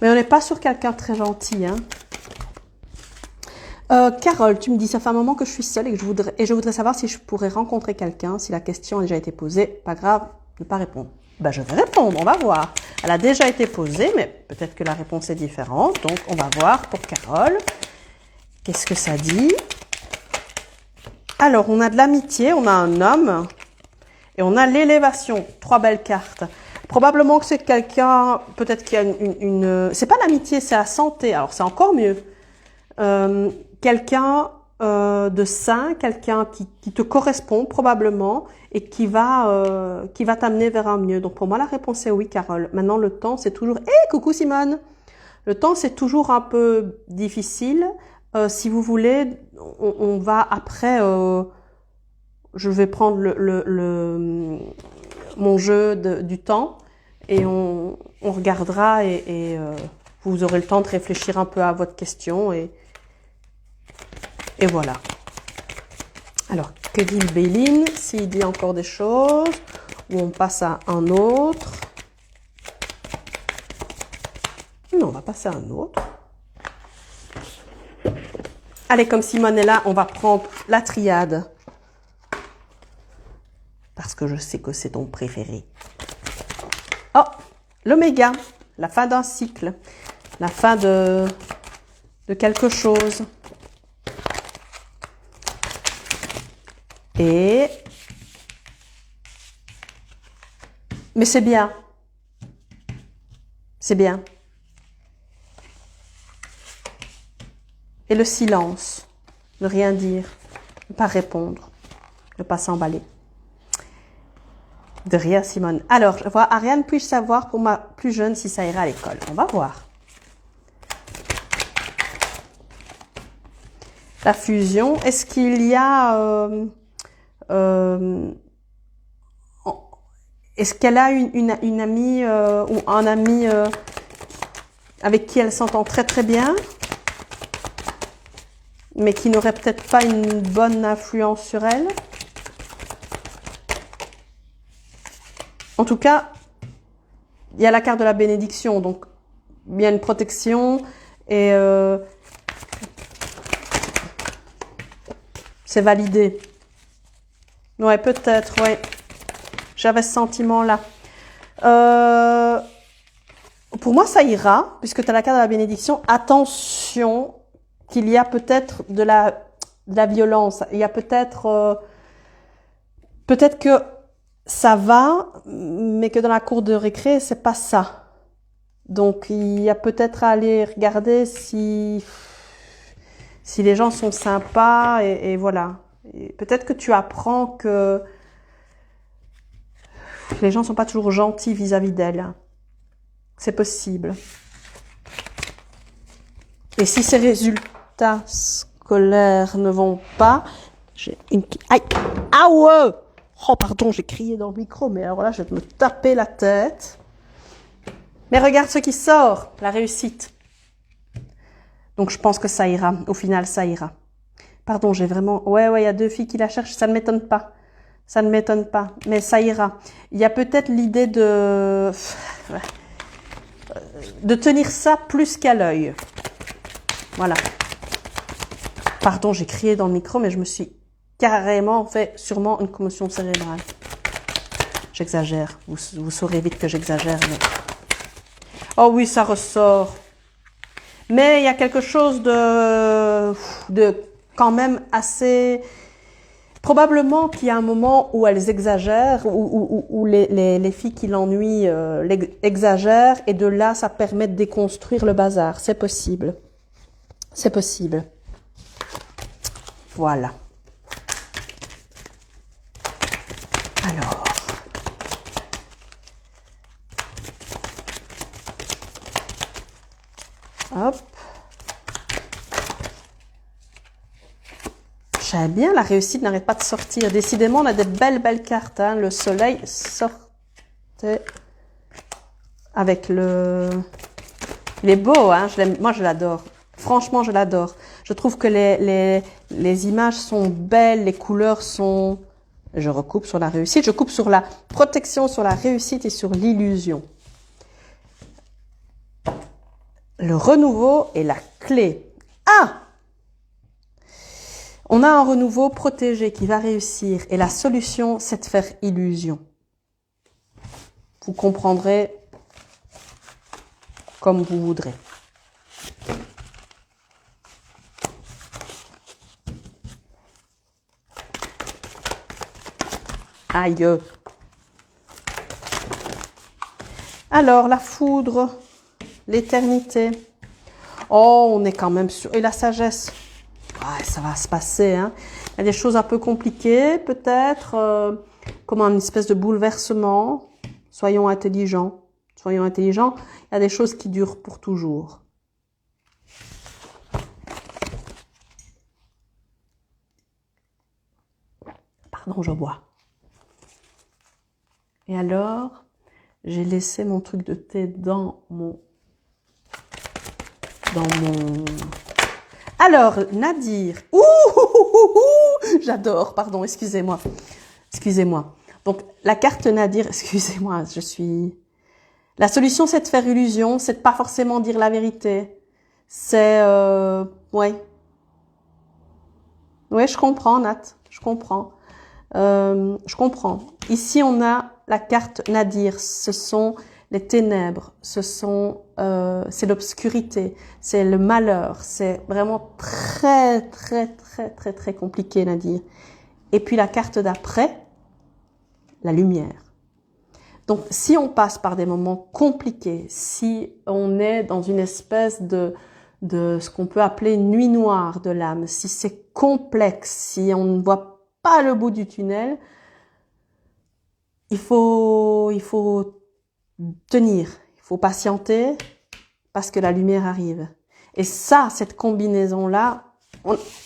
Mais on n'est pas sur quelqu'un de très gentil. Hein. Carole, tu me dis, ça fait un moment que je suis seule et je voudrais savoir si je pourrais rencontrer quelqu'un, si la question a déjà été posée. Pas grave, ne pas répondre. Ben, je vais répondre, on va voir. Elle a déjà été posée, mais peut-être que la réponse est différente. Donc, on va voir pour Carole. Qu'est-ce que ça dit? Alors, on a de l'amitié, on a un homme et on a l'élévation. 3 belles cartes. Probablement que c'est quelqu'un, peut-être qu'il y a c'est pas l'amitié, c'est la santé. Alors, c'est encore mieux. Quelqu'un de sain, quelqu'un qui te correspond probablement et qui va t'amener vers un mieux. Donc, pour moi, la réponse est oui, Carole. Maintenant, le temps, c'est toujours... coucou Simone! Le temps, c'est toujours un peu difficile. Si vous voulez, on va après... je vais prendre mon jeu du temps et on regardera et vous aurez le temps de réfléchir un peu à votre question et voilà. Alors, que dit le Béline? S'il dit encore des choses, ou on passe à un autre. Non, on va passer à un autre. Allez, comme Simone est là, on va prendre la triade. Parce que je sais que c'est ton préféré. Oh, l'oméga, la fin d'un cycle, la fin de quelque chose. Mais c'est bien. C'est bien. Et le silence, ne rien dire, ne pas répondre, ne pas s'emballer. De rien, Simone. Alors, je vois Ariane, puis-je savoir pour ma plus jeune si ça ira à l'école? On va voir. La fusion, est-ce qu'il y a... est-ce qu'elle a une amie ou un ami avec qui elle s'entend très très bien, mais qui n'aurait peut-être pas une bonne influence sur elle? En tout cas, il y a la carte de la bénédiction, donc il y a une protection et c'est validé. Ouais, peut-être, ouais. J'avais ce sentiment-là. Pour moi, ça ira, puisque tu as la carte de la bénédiction. Attention, qu'il y a peut-être de la violence. Il y a peut-être que ça va, mais que dans la cour de récré, c'est pas ça. Donc, il y a peut-être à aller regarder si les gens sont sympas et voilà. Peut-être que tu apprends que les gens sont pas toujours gentils vis-à-vis d'elle. C'est possible. Et si ces résultats scolaires ne vont pas, j'ai une... Aïe! Ah ouais! Oh pardon, j'ai crié dans le micro, mais alors là, je vais me taper la tête. Mais regarde ce qui sort, la réussite. Donc je pense que ça ira. Au final, ça ira. Pardon, j'ai vraiment... Ouais, il y a 2 filles qui la cherchent, ça ne m'étonne pas. Ça ne m'étonne pas, mais ça ira. Il y a peut-être l'idée de tenir ça plus qu'à l'œil. Voilà. Pardon, j'ai crié dans le micro, mais je me suis carrément fait sûrement une commotion cérébrale. J'exagère. Vous saurez vite que j'exagère. Mais... Oh oui, ça ressort. Mais il y a quelque chose de quand même assez... Probablement qu'il y a un moment où elles exagèrent, où les filles qui l'ennuient exagèrent, et de là, ça permet de déconstruire le bazar. C'est possible. C'est possible. Voilà. Alors. Hop. J'aime bien, la réussite n'arrête pas de sortir. Décidément, on a des belles cartes. Hein. Le soleil sortait avec le... Il est beau, hein. Moi, je l'adore. Franchement, je l'adore. Je trouve que les images sont belles, les couleurs sont... Je recoupe sur la réussite. Je coupe sur la protection, sur la réussite et sur l'illusion. Le renouveau est la clé. Ah! On a un renouveau protégé qui va réussir et la solution, c'est de faire illusion. Vous comprendrez comme vous voudrez. Aïe. Alors, la foudre, l'éternité. Oh, on est quand même sur... Et la sagesse. Ouais, ça va se passer. Hein. Il y a des choses un peu compliquées, peut-être, comme une espèce de bouleversement. Soyons intelligents. Soyons intelligents. Il y a des choses qui durent pour toujours. Pardon, je bois. Et alors, j'ai laissé mon truc de thé dans mon... Alors, Nadir. J'adore, pardon, excusez-moi. Excusez-moi. Donc, la carte Nadir, excusez-moi, je suis... La solution, c'est de faire illusion, c'est de pas forcément dire la vérité. C'est... Ouais. Ouais, je comprends, Nat, je comprends. Je comprends. Ici, on a la carte Nadir. Ce sont les ténèbres, c'est l'obscurité, c'est le malheur. C'est vraiment très, très, très, très, très compliqué, Nadir. Et puis la carte d'après, la lumière. Donc, si on passe par des moments compliqués, si on est dans une espèce de ce qu'on peut appeler une nuit noire de l'âme, si c'est complexe, si on ne voit pas le bout du tunnel, il faut tenir, il faut patienter parce que la lumière arrive. Et ça, cette combinaison-là,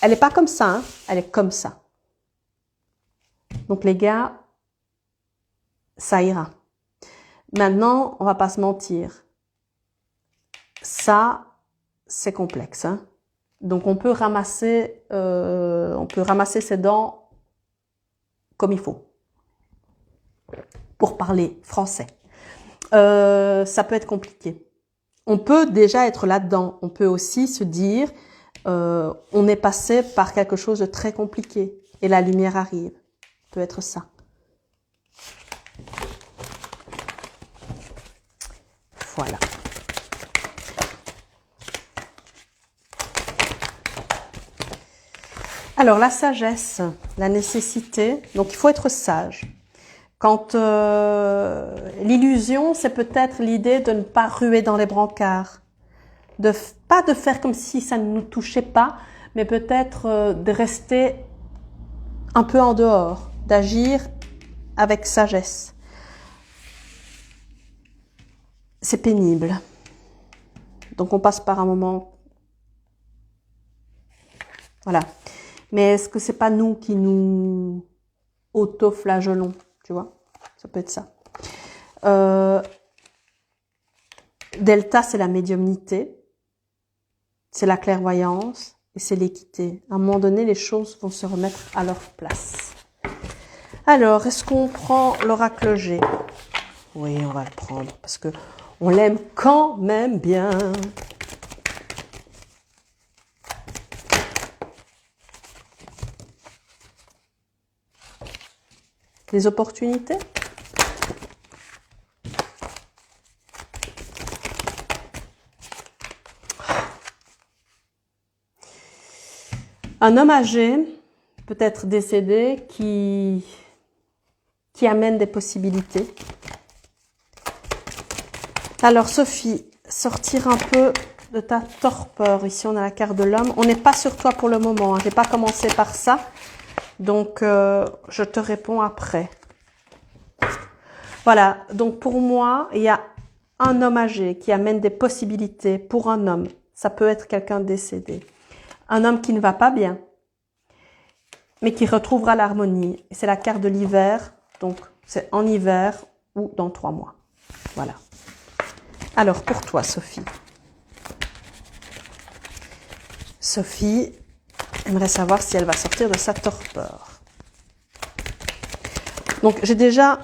elle n'est pas comme ça, hein, elle est comme ça. Donc les gars, ça ira. Maintenant, on va pas se mentir. Ça, c'est complexe. Hein. Donc on peut ramasser ses dents comme il faut, pour parler français. Ça peut être compliqué. On peut déjà être là-dedans. On peut aussi se dire, on est passé par quelque chose de très compliqué et la lumière arrive. Ça peut être ça. Voilà. Alors, la sagesse, la nécessité. Donc, il faut être sage. Quand l'illusion, c'est peut-être l'idée de ne pas ruer dans les brancards. Pas de faire comme si ça ne nous touchait pas, mais peut-être de rester un peu en dehors, d'agir avec sagesse. C'est pénible. Donc, on passe par un moment... Voilà. Mais est-ce que c'est pas nous qui nous auto-flagellons, tu vois? Ça peut être ça. Delta, c'est la médiumnité, c'est la clairvoyance et c'est l'équité. À un moment donné, les choses vont se remettre à leur place. Alors, est-ce qu'on prend l'oracle G? Oui, on va le prendre parce que on l'aime quand même bien. Les opportunités? Un homme âgé, peut-être décédé, qui amène des possibilités. Alors Sophie, sortir un peu de ta torpeur. Ici, on a la carte de l'homme. On n'est pas sur toi pour le moment. Hein. Je n'ai pas commencé par ça. Donc, je te réponds après. Voilà. Donc, pour moi, il y a un homme âgé qui amène des possibilités pour un homme. Ça peut être quelqu'un décédé. Un homme qui ne va pas bien, mais qui retrouvera l'harmonie. Et c'est la carte de l'hiver. Donc, c'est en hiver ou dans 3 mois. Voilà. Alors, pour toi, Sophie. Sophie aimerait savoir si elle va sortir de sa torpeur. Donc, j'ai déjà...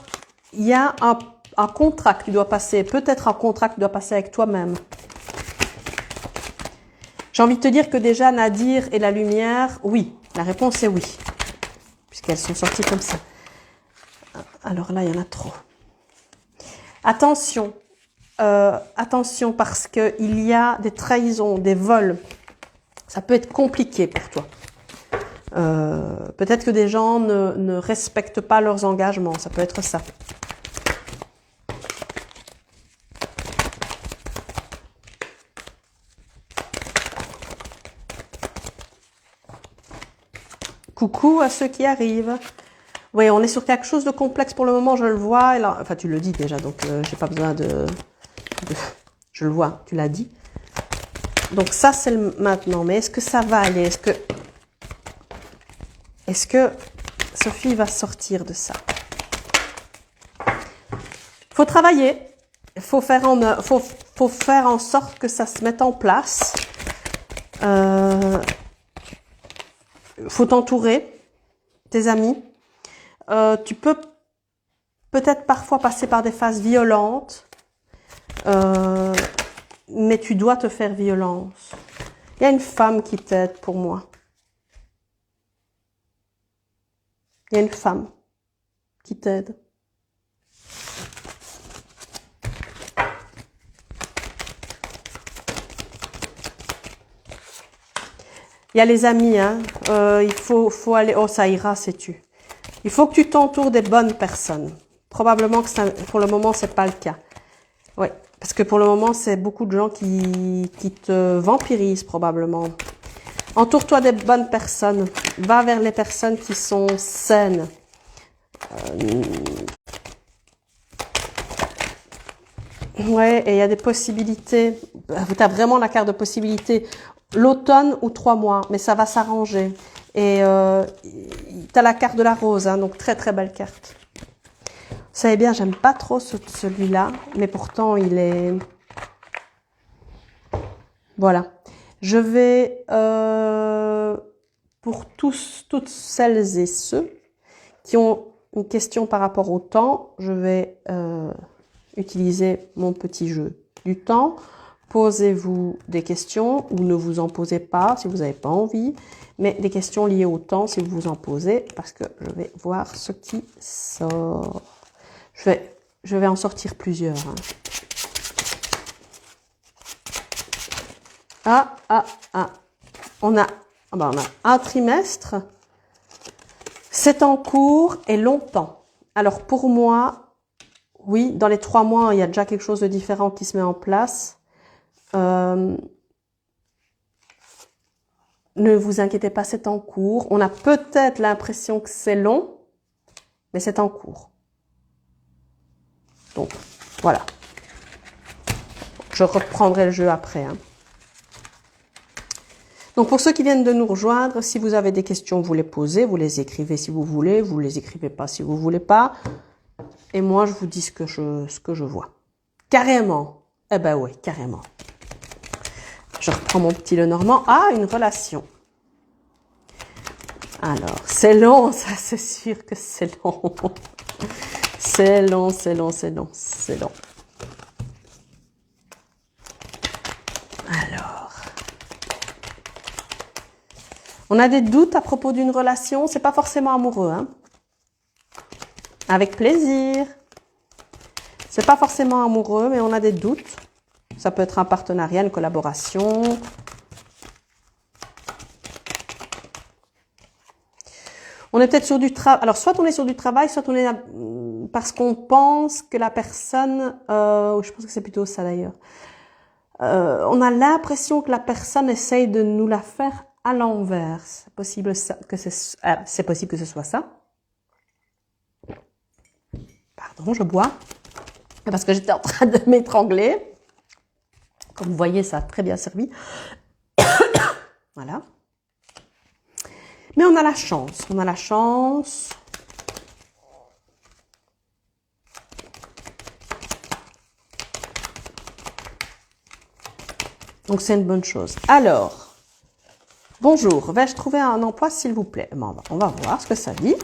Il y a un contrat qui doit passer. Peut-être un contrat qui doit passer avec toi-même. J'ai envie de te dire que déjà, Nadir et la lumière, oui. La réponse est oui. Puisqu'elles sont sorties comme ça. Alors là, il y en a trop. Attention, attention parce qu'il y a des trahisons, des vols. Ça peut être compliqué pour toi. Peut-être que des gens ne respectent pas leurs engagements, ça peut être ça. Coucou à ceux qui arrivent. Oui, on est sur quelque chose de complexe pour le moment, je le vois. Et là, enfin, tu le dis déjà, donc j'ai pas besoin de... Je le vois, tu l'as dit. Donc ça, c'est le maintenant. Mais est-ce que ça va aller? Est-ce que Sophie va sortir de ça? Il faut travailler. Il faut faire en sorte que ça se mette en place. Faut t'entourer, tes amis. Tu peux peut-être parfois passer par des phases violentes, mais tu dois te faire violence. Il y a une femme qui t'aide pour moi. Il y a une femme qui t'aide. Il y a les amis, hein. Il faut aller... Oh, ça ira, sais-tu. Il faut que tu t'entoures des bonnes personnes. Probablement que ça, pour le moment, c'est pas le cas. Oui, parce que pour le moment, c'est beaucoup de gens qui te vampirisent probablement. Entoure-toi des bonnes personnes. Va vers les personnes qui sont saines. Ouais, et il y a des possibilités. Tu as vraiment la carte de possibilités. L'automne ou 3 mois, mais ça va s'arranger. Et tu as la carte de la rose, hein, donc très très belle carte. Vous savez bien, j'aime pas trop celui-là, mais pourtant il est... Voilà. Je vais, pour toutes celles et ceux qui ont une question par rapport au temps, je vais utiliser mon petit jeu du temps. Posez-vous des questions ou ne vous en posez pas si vous n'avez pas envie, mais des questions liées au temps si vous vous en posez, parce que je vais voir ce qui sort. Je vais en sortir plusieurs. Hein. On a un trimestre, c'est en cours et longtemps. Alors pour moi, oui, dans les 3 mois, il y a déjà quelque chose de différent qui se met en place. Ne vous inquiétez pas, c'est en cours. On a peut-être l'impression que c'est long, mais c'est en cours. Donc, voilà. Je reprendrai le jeu après. Hein. Donc, pour ceux qui viennent de nous rejoindre, si vous avez des questions, vous les posez, vous les écrivez si vous voulez, vous les écrivez pas si vous voulez pas. Et moi, je vous dis ce que je vois. Carrément. Eh ben oui, carrément. Je reprends mon petit Lenormand. Ah, une relation. Alors, c'est long, ça, c'est sûr que c'est long. C'est long, c'est long, c'est long, c'est long. Alors, on a des doutes à propos d'une relation. C'est pas forcément amoureux, hein. Avec plaisir. C'est pas forcément amoureux, mais on a des doutes. Ça peut être un partenariat, une collaboration. On est peut-être sur du travail. Alors, soit on est sur du travail, soit on est parce qu'on pense que la personne... je pense que c'est plutôt ça d'ailleurs. On a l'impression que la personne essaye de nous la faire à l'envers. C'est possible que ce soit ça. Pardon, je bois. Parce que j'étais en train de m'étrangler. Comme vous voyez, ça a très bien servi. Voilà. Mais on a la chance. On a la chance. Donc, c'est une bonne chose. Alors, bonjour. Vais-je trouver un emploi, s'il vous plaît? Bon, on va voir ce que ça dit.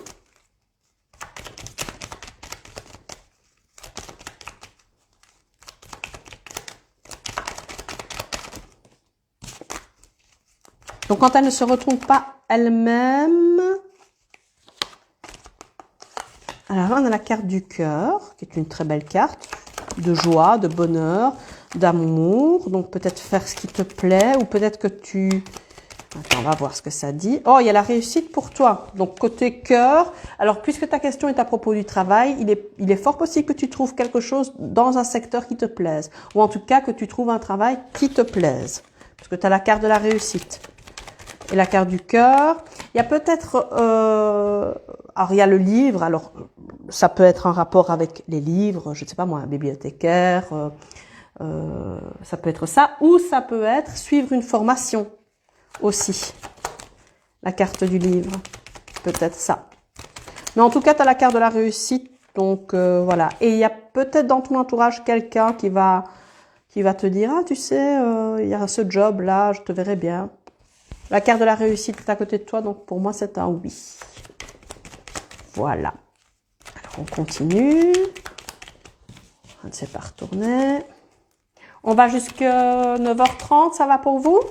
Donc, quand elle ne se retrouve pas elle-même... Alors, on a la carte du cœur, qui est une très belle carte. de joie, de bonheur, d'amour. Donc peut-être faire ce qui te plaît ou peut-être que tu... Attends, on va voir ce que ça dit. Oh, il y a la réussite pour toi. Donc côté cœur, alors puisque ta question est à propos du travail, il est fort possible que tu trouves quelque chose dans un secteur qui te plaise. Ou en tout cas que tu trouves un travail qui te plaise. Parce que tu as la carte de la réussite. Et la carte du cœur. Il y a peut-être... alors il y a le livre, alors ça peut être en rapport avec les livres, je ne sais pas moi, un bibliothécaire, ça peut être ça. Ou ça peut être suivre une formation aussi. La carte du livre, peut-être ça. Mais en tout cas, tu as la carte de la réussite, donc voilà. Et il y a peut-être dans ton entourage quelqu'un qui va te dire, ah tu sais, il y a ce job-là, je te verrai bien. La carte de la réussite est à côté de toi, donc pour moi, c'est un oui. Voilà. Alors, on continue. On ne sait pas retourner. On va jusqu'à 9h30, ça va pour vous?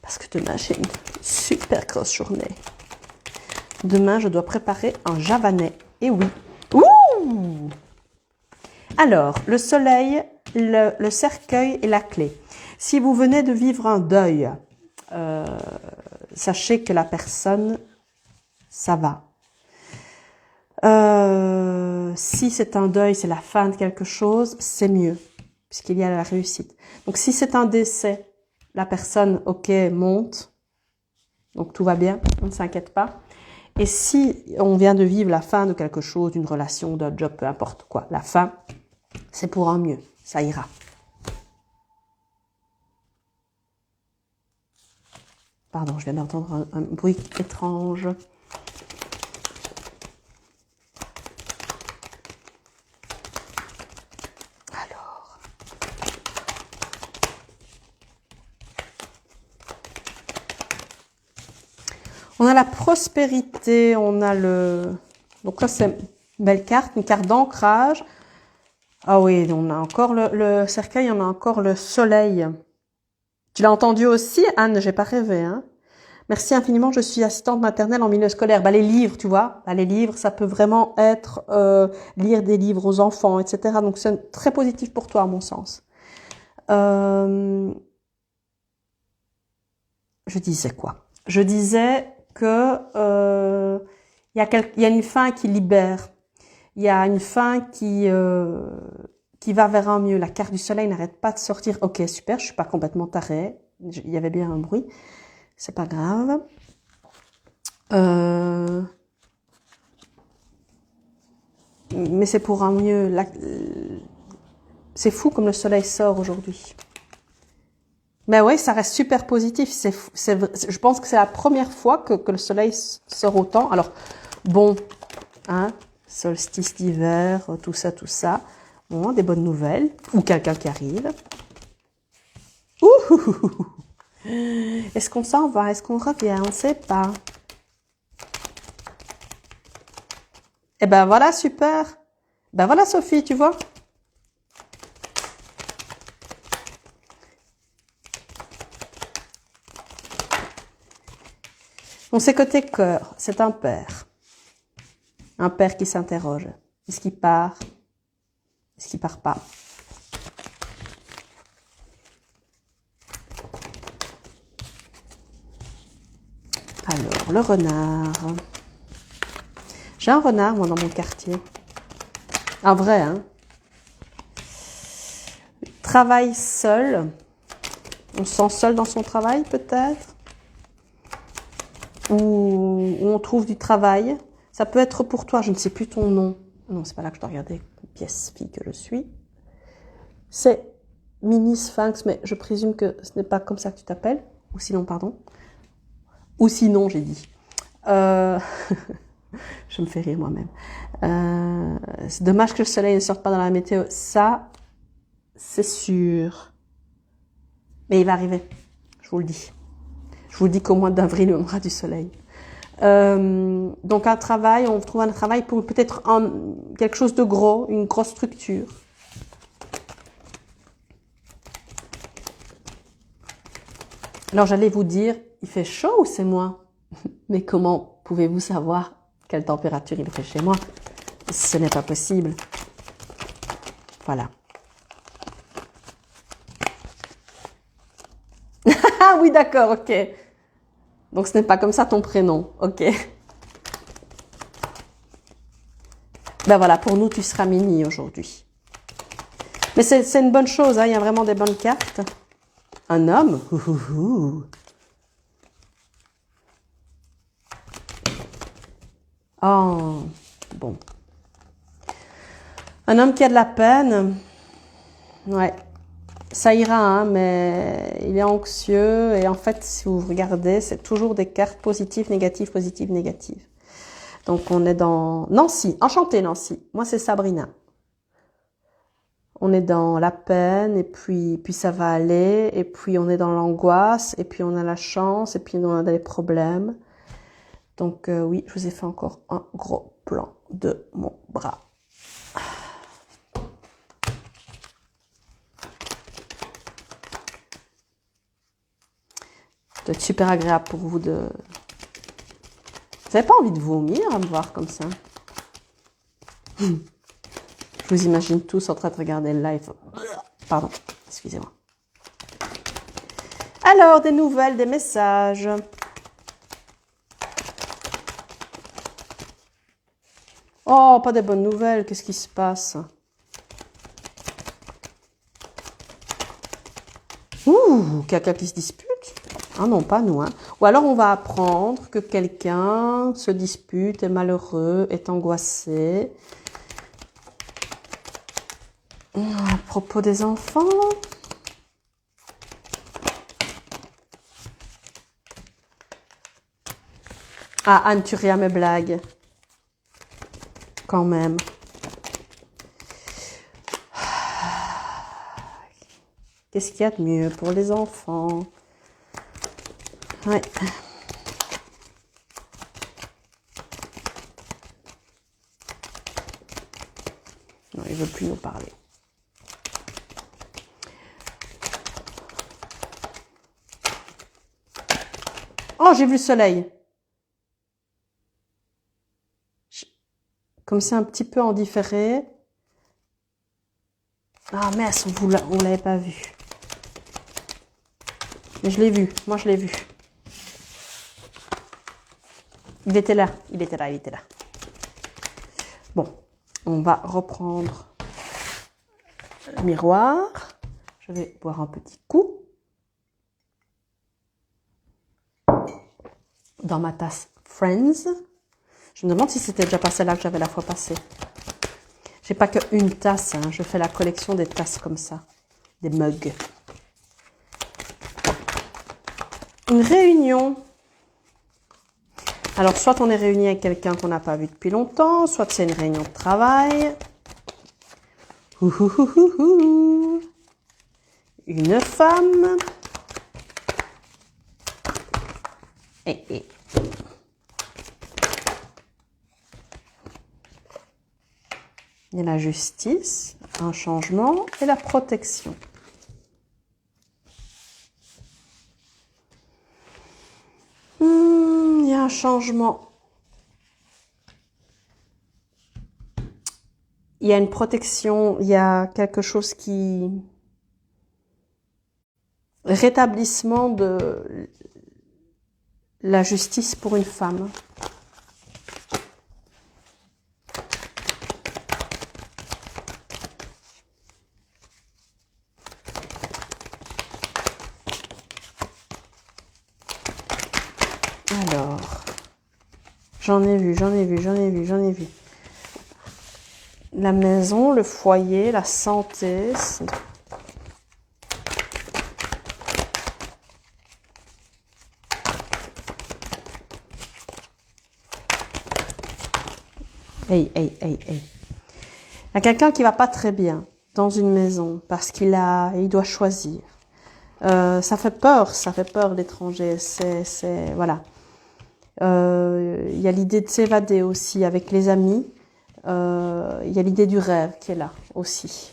Parce que demain, j'ai une super grosse journée. Demain, je dois préparer un javanais. Et oui. Ouh! Alors, le soleil, le cercueil et la clé. Si vous venez de vivre un deuil, sachez que la personne, ça va. Si c'est un deuil, c'est la fin de quelque chose, c'est mieux, puisqu'il y a la réussite. Donc si c'est un décès, la personne, ok, monte, donc tout va bien, on ne s'inquiète pas. Et si on vient de vivre la fin de quelque chose, d'une relation, d'un job, peu importe quoi, la fin, c'est pour un mieux, ça ira. Pardon, je viens d'entendre un bruit étrange. Alors. On a la prospérité, on a le... Donc là, c'est une belle carte, une carte d'ancrage. Ah oui, on a encore le cercueil, on a encore le soleil. Tu l'as entendu aussi, Anne, j'ai pas rêvé, hein. Merci infiniment, je suis assistante maternelle en milieu scolaire. Bah, les livres, tu vois, bah, les livres, ça peut vraiment être lire des livres aux enfants, etc. Donc, c'est très positif pour toi, à mon sens. Je disais quoi? Je disais que il y a une fin qui libère. Il y a une fin qui va vers un mieux. La carte du soleil n'arrête pas de sortir. Ok, super, je suis pas complètement tarée. Il y avait bien un bruit. C'est pas grave. Mais c'est pour un mieux. C'est fou comme le soleil sort aujourd'hui. Mais oui, ça reste super positif. Je pense que c'est la première fois que le soleil sort autant. Alors, bon, hein, solstice d'hiver, tout ça, tout ça. Bon, des bonnes nouvelles. Ou quelqu'un qui arrive. Ouh! Est-ce qu'on s'en va? Est-ce qu'on revient? On ne sait pas. Eh ben voilà, super. Ben voilà, Sophie, tu vois. Donc c'est côté cœur, c'est un père. Un père qui s'interroge. Est-ce qu'il part? Est-ce qu'il part pas? Alors, le renard. J'ai un renard, moi, dans mon quartier. Un vrai, hein. Travaille seul. On se sent seul dans son travail, peut-être. Ou on trouve du travail. Ça peut être pour toi, je ne sais plus ton nom. Non, c'est pas là que je dois regarder. Pièce fille que je suis. C'est Mini Sphinx, mais je présume que ce n'est pas comme ça que tu t'appelles. Ou sinon, pardon. Ou sinon, j'ai dit. Je me fais rire moi-même. C'est dommage que le soleil ne sorte pas dans la météo. Ça, c'est sûr. Mais il va arriver. Je vous le dis. Je vous dis qu'au mois d'avril, on aura du soleil. Donc un travail, on trouve un travail pour peut-être quelque chose de gros, une grosse structure. Alors j'allais vous dire, il fait chaud ou c'est moi? Mais comment pouvez-vous savoir quelle température il fait chez moi? Ce n'est pas possible. Voilà. Ah oui, d'accord, ok. Donc ce n'est pas comme ça ton prénom, ok. Ben voilà, pour nous, tu seras Mini aujourd'hui. Mais c'est une bonne chose, hein, il y a vraiment des bonnes cartes. Un homme. Oh, bon. Un homme qui a de la peine. Ouais, ça ira, hein, mais il est anxieux. Et en fait, si vous regardez, c'est toujours des cartes positives, négatives, positives, négatives. Donc, on est dans Nancy. Enchantée, Nancy. Moi, c'est Sabrina. On est dans la peine, et puis ça va aller. Et puis, on est dans l'angoisse. Et puis, on a la chance. Et puis, on a des problèmes. Donc, oui, je vous ai fait encore un gros plan de mon bras. Ça doit être super agréable pour vous de... Vous n'avez pas envie de vomir à me voir comme ça? Je vous imagine tous en train de regarder le live. Pardon, excusez-moi. Alors, des nouvelles, des messages. Oh, pas des bonnes nouvelles, qu'est-ce qui se passe? Ouh, quelqu'un qui se dispute? Ah non, pas nous, hein. Ou alors on va apprendre que quelqu'un se dispute, est malheureux, est angoissé. À propos des enfants. Ah, Anne, tu ris à mes blagues. Quand même. Qu'est-ce qu'il y a de mieux pour les enfants? Ouais. Non, il ne veut plus nous parler. Oh, j'ai vu le soleil. Comme c'est un petit peu en différé. Ah mince, on ne l'avait pas vu. Mais je l'ai vu, moi je l'ai vu. Il était là, il était là, il était là. Bon, on va reprendre le miroir. Je vais boire un petit coup. Dans ma tasse Friends. Je me demande si c'était déjà passé là que j'avais la fois passée. J'ai pas qu'une tasse, hein. Je fais la collection des tasses comme ça. Des mugs. Une réunion. Alors, soit on est réuni avec quelqu'un qu'on n'a pas vu depuis longtemps, soit c'est une réunion de travail. Une femme. Et. Il y a la justice, un changement et la protection. Il y a un changement. Il y a une protection, il y a quelque chose qui... Rétablissement de la justice pour une femme. Alors, j'en ai vu. La maison, le foyer, la santé. Hey. Il y a quelqu'un qui va pas très bien dans une maison parce il doit choisir. Ça fait peur l'étranger. Voilà. Il y a l'idée de s'évader aussi avec les amis. Il y a l'idée du rêve qui est là aussi.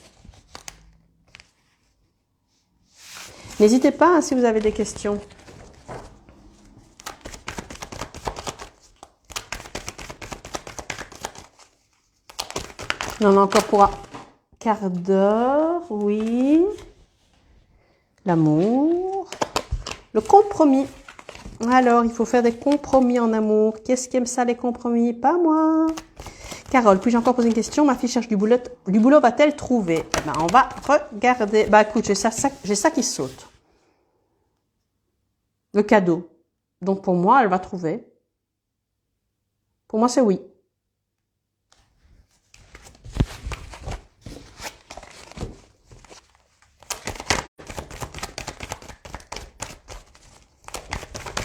N'hésitez pas hein, si vous avez des questions. On en a encore pour un quart d'heure, oui. L'amour. Le compromis. Alors, il faut faire des compromis en amour. Qu'est-ce qui aime ça, les compromis? Pas moi. Carole, puis-je encore poser une question? Ma fille cherche du boulot va-t-elle trouver? Eh ben, on va regarder. Bah, écoute, j'ai ça qui saute. Le cadeau. Donc, pour moi, elle va trouver. Pour moi, c'est oui.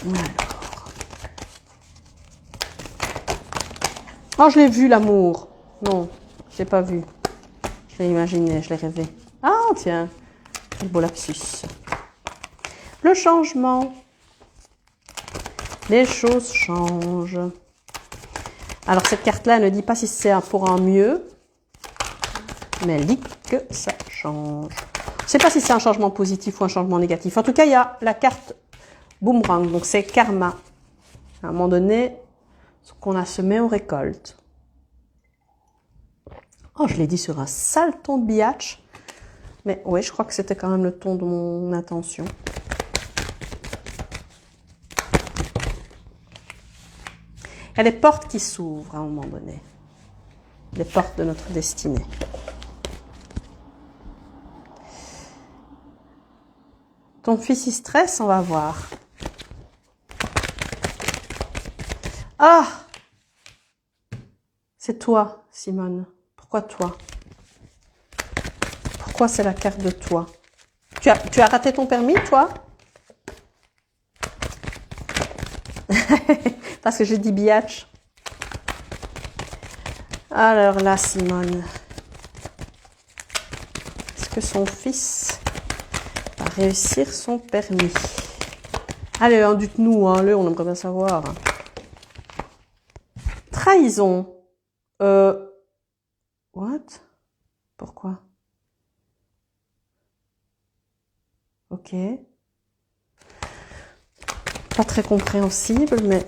Alors. Oh, je l'ai vu, l'amour. Non, je l'ai pas vu. Je l'ai imaginé, je l'ai rêvé. Ah, tiens. Quel beau lapsus. Le changement. Les choses changent. Alors, cette carte-là, elle ne dit pas si c'est pour un mieux. Mais elle dit que ça change. Je ne sais pas si c'est un changement positif ou un changement négatif. En tout cas, il y a la carte boomerang. Donc, c'est karma. À un moment donné, ce qu'on a semé, on récolte. Oh, je l'ai dit sur un sale ton de biatch. Mais oui, je crois que c'était quand même le ton de mon intention. Il y a des portes qui s'ouvrent à un moment donné. Les portes de notre destinée. Ton fils, il stresse, on va voir. Ah! C'est toi, Simone. Pourquoi toi? Pourquoi c'est la carte de toi? Tu as raté ton permis, toi? Parce que j'ai dit biatch. Alors là, Simone. Est-ce que son fils va réussir son permis? Allez, hein, dites-nous, hein, on aimerait bien savoir. Trahison. What? Pourquoi? Ok. Pas très compréhensible, mais...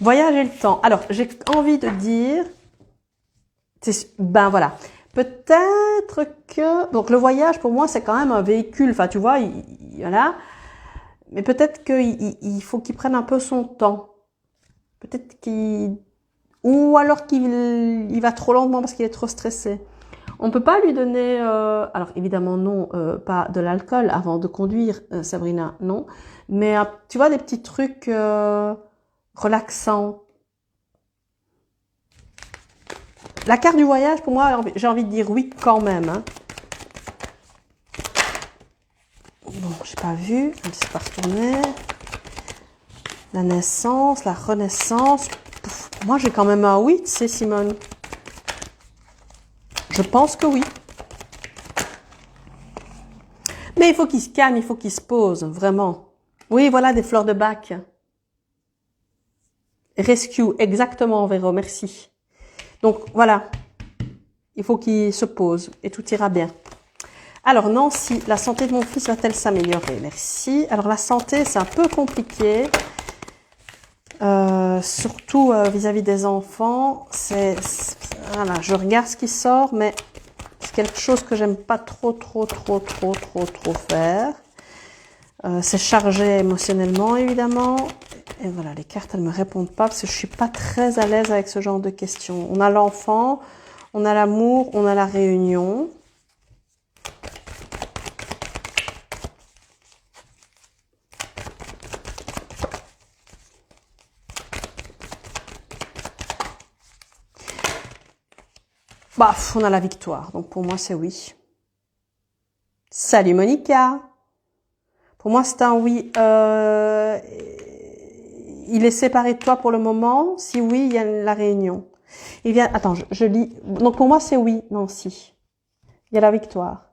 Voyage et le temps. Alors, j'ai envie de dire... Ben voilà. Peut-être que... Donc, le voyage, pour moi, c'est quand même un véhicule. Enfin, tu vois, voilà. Mais peut-être qu'il faut qu'il prenne un peu son temps. Peut-être qu'il... Ou alors qu'il va trop lentement parce qu'il est trop stressé. On peut pas lui donner... alors, évidemment, non, pas de l'alcool avant de conduire, Sabrina, non. Mais, tu vois, des petits trucs relaxants. La carte du voyage, pour moi, j'ai envie de dire oui quand même. Hein. Bon, j'ai pas vu. Je ne sais pas retourner. La naissance, la renaissance. Moi, j'ai quand même un oui, tu sais, Simone. Je pense que oui. Mais il faut qu'il se calme, il faut qu'il se pose, vraiment. Oui, voilà, des fleurs de bac. Rescue, exactement, Véro, merci. Donc, voilà. Il faut qu'il se pose et tout ira bien. Alors, Nancy, la santé de mon fils va-t-elle s'améliorer? Merci. Alors, la santé, c'est un peu compliqué. Surtout vis-à-vis des enfants. Voilà, je regarde ce qui sort, mais c'est quelque chose que j'aime pas trop faire. C'est chargé émotionnellement, évidemment. Et voilà, les cartes, elles me répondent pas parce que je suis pas très à l'aise avec ce genre de questions. On a l'enfant, on a l'amour, on a la réunion. Baf, on a la victoire. Donc pour moi, c'est oui. Salut Monica. Pour moi, c'est un oui. Il est séparé de toi pour le moment. Si oui, il y a la réunion. Il vient. Attends, je lis. Donc pour moi, c'est oui. Non, si. Il y a la victoire.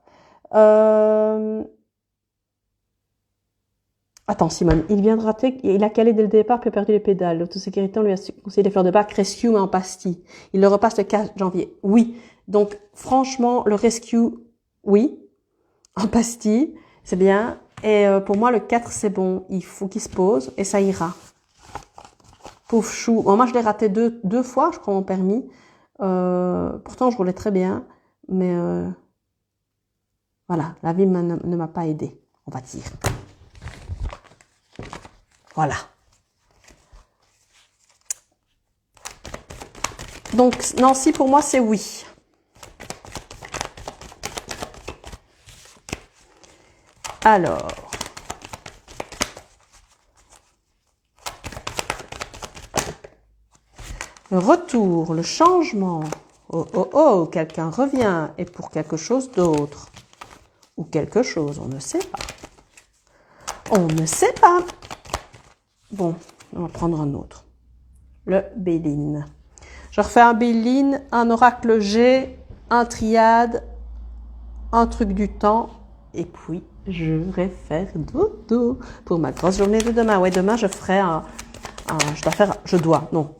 Attends, Simone. Il vient de rater. Il a calé dès le départ puis a perdu les pédales. L'autosécurité, on lui a conseillé des fleurs de bac rescue mais en pastille. Il le repasse le 4 janvier. Oui. Donc franchement, le rescue, oui. En pastille, c'est bien. Et pour moi, le 4, c'est bon. Il faut qu'il se pose et ça ira. Pauvre chou. Bon, moi, je l'ai raté deux fois, je crois, mon permis. Pourtant, je roulais très bien. Mais voilà, la vie ne m'a pas aidée, on va dire. Voilà. Donc, Nancy, pour moi, c'est oui. Alors. Le retour, le changement. Oh, oh, oh, quelqu'un revient et pour quelque chose d'autre. Ou quelque chose, on ne sait pas. On ne sait pas. Bon, on va prendre un autre. Le Béline. Je refais un Béline, un oracle G, un triade, un truc du temps. Et puis, je vais faire dodo pour ma grosse journée de demain. Ouais, demain, je ferai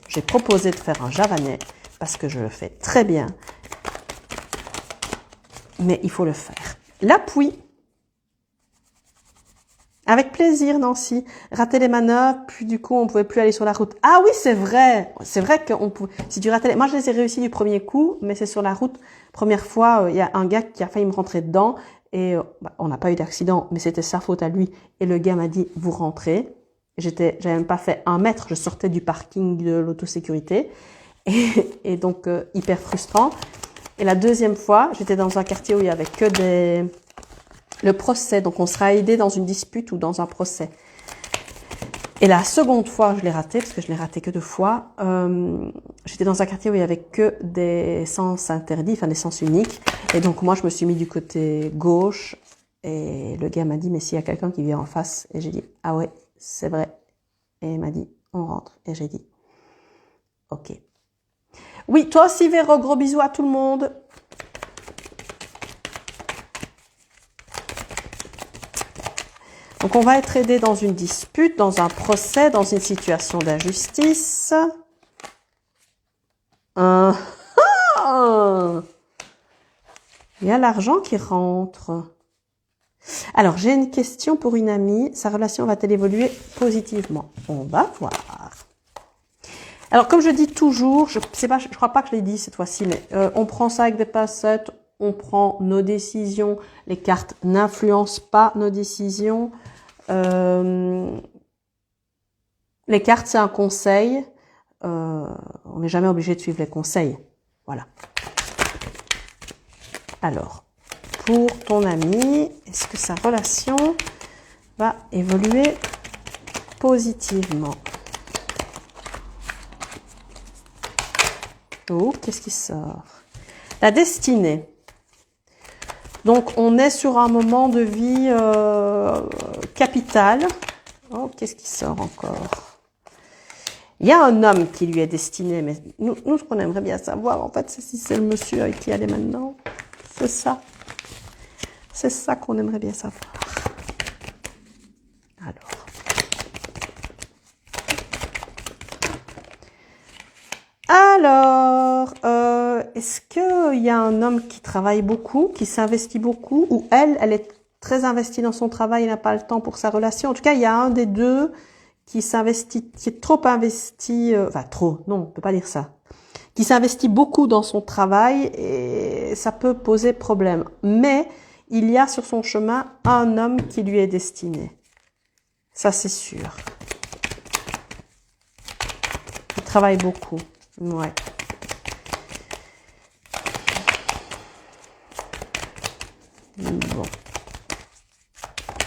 j'ai proposé de faire un javanais parce que je le fais très bien. Mais il faut le faire. L'appui. Avec plaisir, Nancy. Rater les manœuvres, puis du coup, on pouvait plus aller sur la route. Ah oui, c'est vrai. C'est vrai qu'on pouvait, si tu ratais moi, je les ai réussi du premier coup, mais c'est sur la route. Première fois, il y a un gars qui a failli me rentrer dedans et on n'a pas eu d'accident, mais c'était sa faute à lui. Et le gars m'a dit, vous rentrez. J'avais même pas fait 1 mètre, je sortais du parking de l'autosécurité. Et donc, hyper frustrant. Et la deuxième fois, j'étais dans un quartier où il y avait que le procès. Donc, on sera aidé dans une dispute ou dans un procès. Et la seconde fois, je l'ai raté, parce que je l'ai raté que 2 fois. J'étais dans un quartier où il y avait que des sens interdits, enfin des sens uniques. Et donc, moi, je me suis mis du côté gauche. Et le gars m'a dit, mais s'il y a quelqu'un qui vient en face. Et j'ai dit, ah ouais, c'est vrai. Et il m'a dit, on rentre. Et j'ai dit, ok. Oui, toi aussi, Véro, gros bisous à tout le monde. Donc, on va être aidé dans une dispute, dans un procès, dans une situation d'injustice. Il y a l'argent qui rentre. Alors, j'ai une question pour une amie. Sa relation va-t-elle évoluer positivement? On va voir. Alors, comme je dis toujours, je crois pas que je l'ai dit cette fois-ci, mais on prend ça avec des pincettes, on prend nos décisions. Les cartes n'influencent pas nos décisions. Les cartes, c'est un conseil. On n'est jamais obligé de suivre les conseils. Voilà. Alors, pour ton ami, est-ce que sa relation va évoluer positivement? Oh, qu'est-ce qui sort? La destinée. Donc, on est sur un moment de vie capital. Oh, qu'est-ce qui sort encore? Il y a un homme qui lui est destiné, mais nous ce qu'on aimerait bien savoir, en fait, c'est si c'est le monsieur avec qui elle est maintenant. C'est ça. C'est ça qu'on aimerait bien savoir. Alors, est-ce qu'il y a un homme qui travaille beaucoup, qui s'investit beaucoup, ou elle est très investie dans son travail et n'a pas le temps pour sa relation? En tout cas, il y a un des deux qui s'investit, qui est trop investi, enfin trop, non, on peut pas dire ça, qui s'investit beaucoup dans son travail et ça peut poser problème. Mais il y a sur son chemin un homme qui lui est destiné. Ça, c'est sûr. Il travaille beaucoup. Ouais. Bon.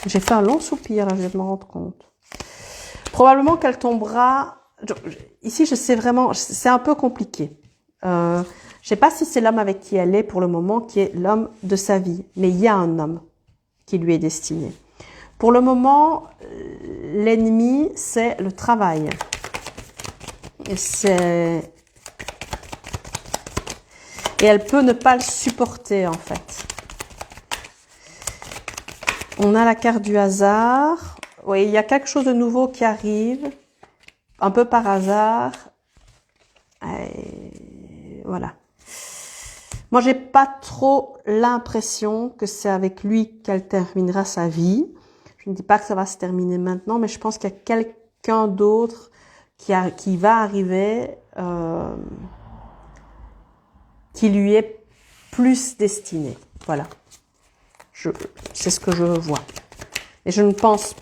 J'ai fait un long soupir, là, je viens de me rendre compte. Probablement qu'elle tombera... Ici, je sais vraiment... C'est un peu compliqué. Je sais pas si c'est l'homme avec qui elle est pour le moment, qui est l'homme de sa vie. Mais il y a un homme qui lui est destiné. Pour le moment, l'ennemi, c'est le travail. Et elle peut ne pas le supporter, en fait. On a la carte du hasard. Oui, il y a quelque chose de nouveau qui arrive. Un peu par hasard. Et voilà. Moi, j'ai pas trop l'impression que c'est avec lui qu'elle terminera sa vie. Je ne dis pas que ça va se terminer maintenant, mais je pense qu'il y a quelqu'un d'autre qui va arriver, qui lui est plus destiné. Voilà. C'est ce que je vois. Et je ne pense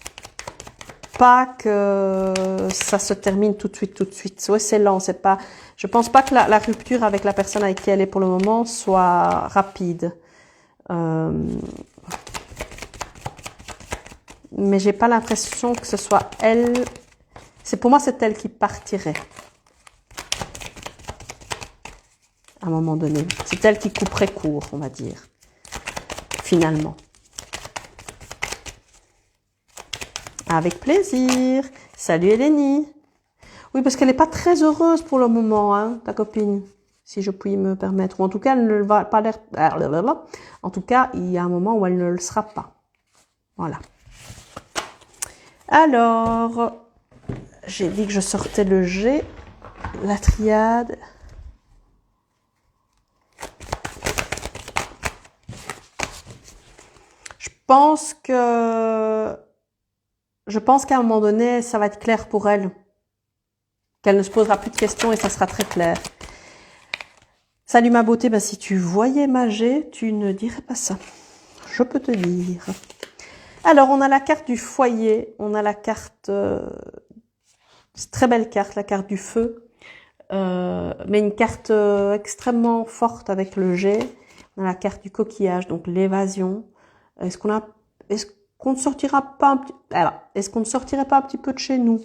pas que ça se termine tout de suite. Ouais, c'est lent, c'est pas. Je pense pas que la rupture avec la personne avec qui elle est pour le moment soit rapide. Mais j'ai pas l'impression que ce soit elle. Pour moi, c'est elle qui partirait. À un moment donné. C'est elle qui couperait court, on va dire. Finalement. Avec plaisir. Salut Eleni. Oui, parce qu'elle n'est pas très heureuse pour le moment, hein, ta copine. Si je puis me permettre. Ou en tout cas, elle ne va pas l'air... En tout cas, il y a un moment où elle ne le sera pas. Voilà. Alors, j'ai dit que je sortais le G, la triade. Je pense qu'à un moment donné, ça va être clair pour elle. Qu'elle ne se posera plus de questions et ça sera très clair. Salut ma beauté, ben si tu voyais ma G, tu ne dirais pas ça. Je peux te dire. Alors, on a la carte du foyer, on a la carte, très belle carte, la carte du feu, mais une carte extrêmement forte avec le G. On a la carte du coquillage, donc l'évasion. Est-ce qu'on ne sortira pas est-ce qu'on ne sortirait pas un petit peu de chez nous?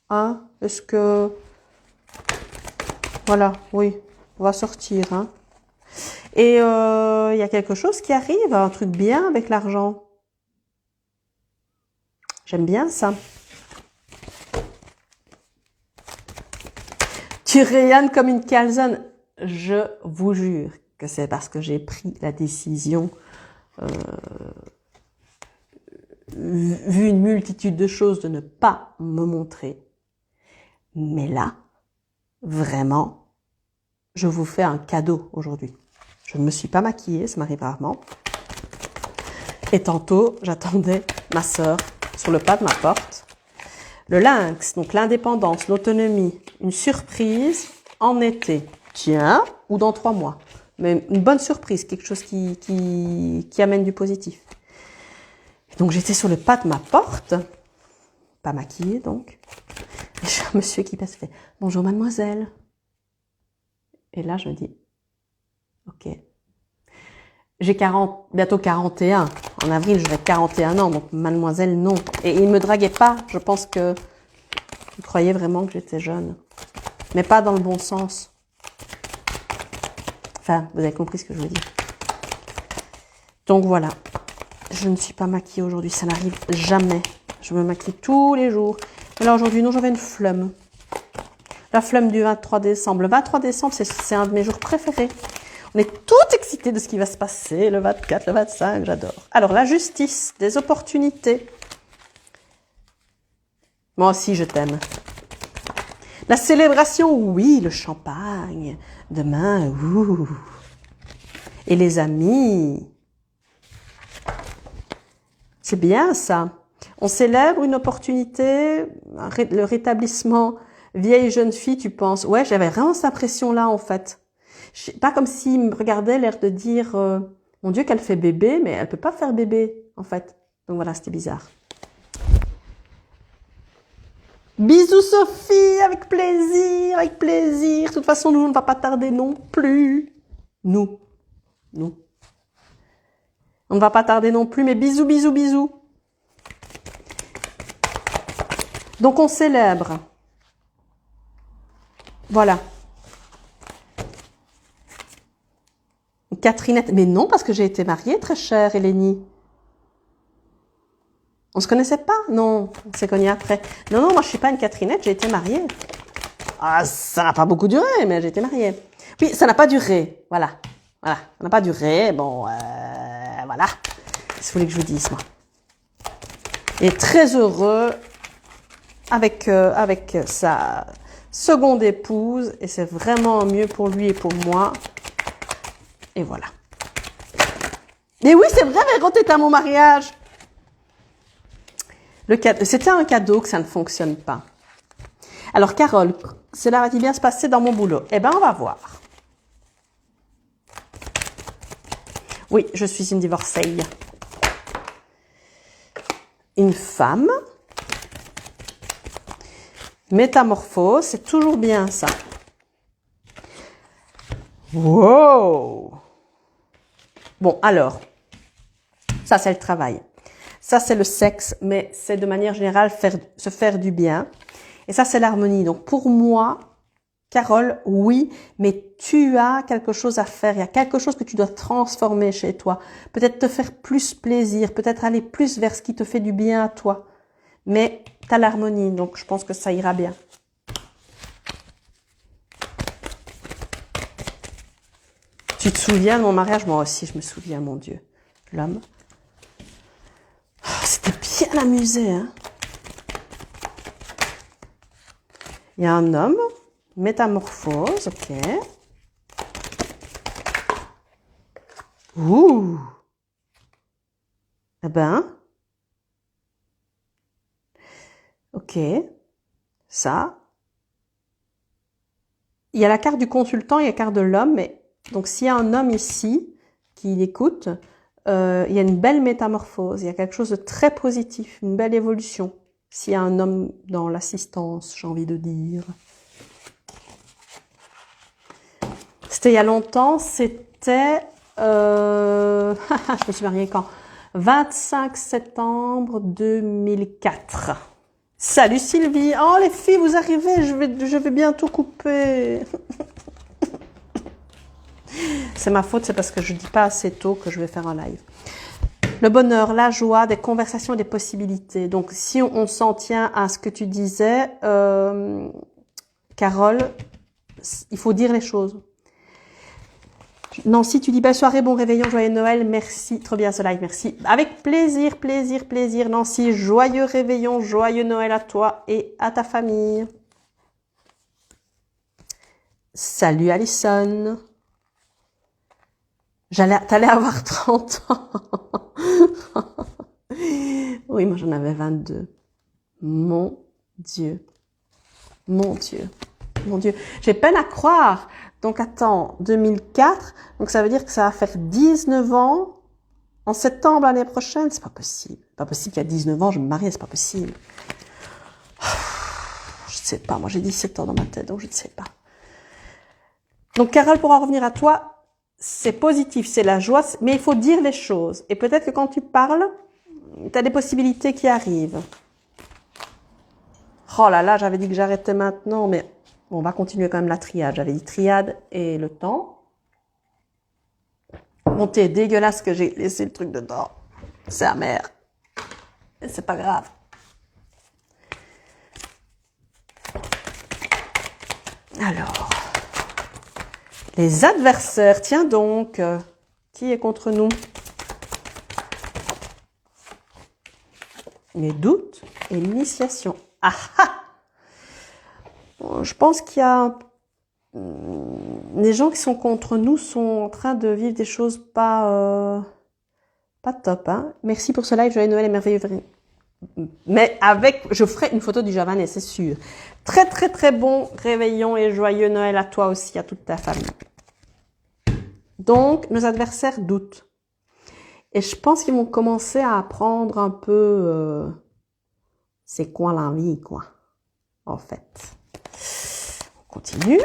Hein? Est-ce que, voilà, oui, on va sortir, hein. Et il y a quelque chose qui arrive, un truc bien avec l'argent. J'aime bien ça. Tu rayonnes comme une calzone. Je vous jure que c'est parce que j'ai pris la décision, vu une multitude de choses, de ne pas me montrer. Mais là, vraiment, je vous fais un cadeau aujourd'hui. Je ne me suis pas maquillée, ça m'arrive rarement. Et tantôt, j'attendais ma sœur sur le pas de ma porte. Le lynx, donc l'indépendance, l'autonomie, une surprise en été. Tiens, ou dans 3 mois. Mais une bonne surprise, quelque chose qui amène du positif. Et donc j'étais sur le pas de ma porte, pas maquillée donc. Et j'ai un monsieur qui passe fait « Bonjour mademoiselle ». Et là je me dis « Ok ». J'ai bientôt 41. En avril, j'aurai 41 ans, donc mademoiselle, non. Et il me draguait pas. Je pense que il croyait vraiment que j'étais jeune. Mais pas dans le bon sens. Enfin, vous avez compris ce que je veux dire. Donc voilà. Je ne suis pas maquillée aujourd'hui. Ça n'arrive jamais. Je me maquille tous les jours. Mais là, aujourd'hui, non, j'avais une flemme. La flemme du 23 décembre. Le 23 décembre, c'est un de mes jours préférés. On est toutes excités de ce qui va se passer, le 24, le 25, j'adore. Alors, la justice, des opportunités. Moi aussi, je t'aime. La célébration, oui, le champagne. Demain, ouh. Et les amis. C'est bien, ça. On célèbre une opportunité, le rétablissement vieille jeune fille, tu penses. Ouais, j'avais vraiment cette impression-là, en fait. Pas comme s'il me regardait, l'air de dire mon Dieu, qu'elle fait bébé, mais elle peut pas faire bébé, en fait. Donc voilà, c'était bizarre. Bisous Sophie, avec plaisir, avec plaisir. De toute façon, nous, on ne va pas tarder non plus. Nous. On ne va pas tarder non plus, mais bisous, bisous, bisous. Donc on célèbre. Voilà. Catherinette, mais non, parce que j'ai été mariée, très chère, Eleni. On se connaissait pas? Non, on s'est connus après. Non, moi je suis pas une Catherinette, j'ai été mariée. Ah, ça n'a pas beaucoup duré, mais j'ai été mariée. Oui, ça n'a pas duré, voilà. Ça n'a pas duré, bon, voilà. Qu'est-ce que vous voulez que je vous dise, moi? Et très heureux avec sa seconde épouse, et c'est vraiment mieux pour lui et pour moi. Et voilà. Et oui, c'est vrai, Véro, t'étais à mon mariage. C'était un cadeau que ça ne fonctionne pas. Alors, Carole, cela va-t-il bien se passer dans mon boulot? Eh ben, on va voir. Oui, je suis une divorcée. Une femme. Métamorphose, c'est toujours bien ça. Wow! Bon, alors, ça c'est le travail. Ça c'est le sexe, mais c'est de manière générale se faire du bien. Et ça c'est l'harmonie. Donc pour moi, Carole, oui, mais tu as quelque chose à faire. Il y a quelque chose que tu dois transformer chez toi. Peut-être te faire plus plaisir, peut-être aller plus vers ce qui te fait du bien à toi. Mais tu as l'harmonie, donc je pense que ça ira bien. Tu te souviens de mon mariage? Moi aussi, je me souviens, mon Dieu. L'homme. Oh, c'était bien amusé, hein. Il y a un homme, métamorphose, ok. Ouh. Eh ben. Ok. Ça. Il y a la carte du consultant, il y a la carte de l'homme, mais donc s'il y a un homme ici qui écoute, il y a une belle métamorphose, il y a quelque chose de très positif, une belle évolution. S'il y a un homme dans l'assistance, j'ai envie de dire. C'était il y a longtemps, c'était... je me suis mariée quand? 25 septembre 2004. Salut Sylvie. Oh les filles, vous arrivez, je vais bientôt couper. C'est ma faute, c'est parce que je dis pas assez tôt que je vais faire un live. Le bonheur, la joie, des conversations et des possibilités. Donc si on s'en tient à ce que tu disais, Carole, il faut dire les choses. Nancy, tu dis belle soirée, bon réveillon, joyeux Noël, merci, trop bien ce live, merci. Avec plaisir, plaisir, plaisir, Nancy, joyeux réveillon, joyeux Noël à toi et à ta famille. Salut Alison. T'allais avoir 30 ans. Oui, moi j'en avais 22. Mon Dieu. Mon Dieu. Mon Dieu. J'ai peine à croire. Donc attends, 2004, donc ça veut dire que ça va faire 19 ans en septembre l'année prochaine. C'est pas possible. C'est pas possible qu'il y a 19 ans, je me marie, c'est pas possible. Je ne sais pas, moi j'ai 17 ans dans ma tête, donc je ne sais pas. Donc Carole, pour en revenir à toi, c'est positif, c'est la joie, mais il faut dire les choses. Et peut-être que quand tu parles, tu as des possibilités qui arrivent. Oh là là, j'avais dit que j'arrêtais maintenant, mais on va continuer quand même la triade. J'avais dit triade et le temps. Mon thé est dégueulasse que j'ai laissé le truc dedans. C'est amer. Mais c'est pas grave. Alors, les adversaires. Tiens donc, qui est contre nous? Les doutes et l'initiation. Ah ah! Je pense qu'il y a les gens qui sont contre nous sont en train de vivre des choses pas top, hein. Merci pour ce live, joyeux Noël et merveilleux. Mais je ferai une photo du Javanais, c'est sûr. Très très très bon réveillon et joyeux Noël à toi aussi, à toute ta famille. Donc, nos adversaires doutent. Et je pense qu'ils vont commencer à apprendre un peu c'est quoi la vie, quoi, en fait. On continue.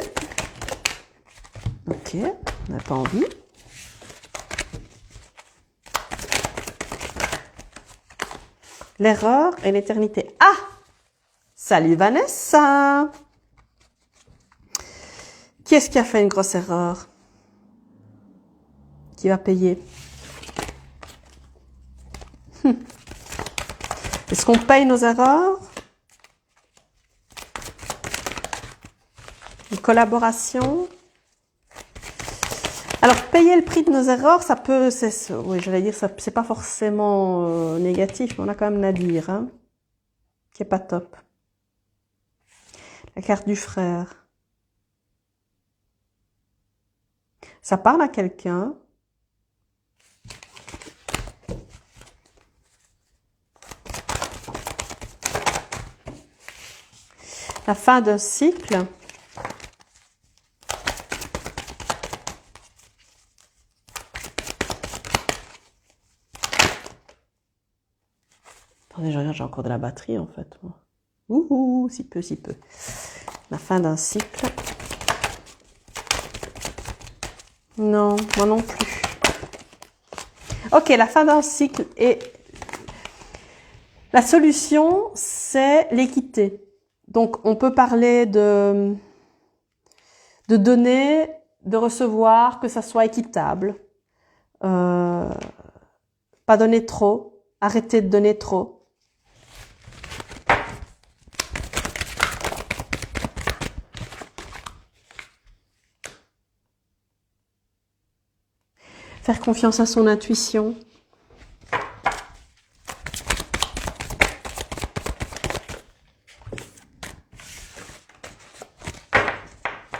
Ok, on n'a pas envie. L'erreur et l'éternité. Ah! Salut Vanessa! Qui est-ce qui a fait une grosse erreur? Qui va payer? Est-ce qu'on paye nos erreurs? Une collaboration? Alors, payer le prix de nos erreurs, ça peut, oui, j'allais dire, c'est pas forcément négatif, mais on a quand même à dire, hein, qui est pas top. La carte du frère. Ça parle à quelqu'un. La fin d'un cycle. Attendez, je regarde, j'ai encore de la batterie en fait. Ouh, si peu, si peu. La fin d'un cycle. Non, moi non plus. Ok, la fin d'un cycle et la solution, c'est l'équité. Donc, on peut parler de donner, de recevoir, que ça soit équitable. Pas donner trop, arrêter de donner trop. Faire confiance à son intuition.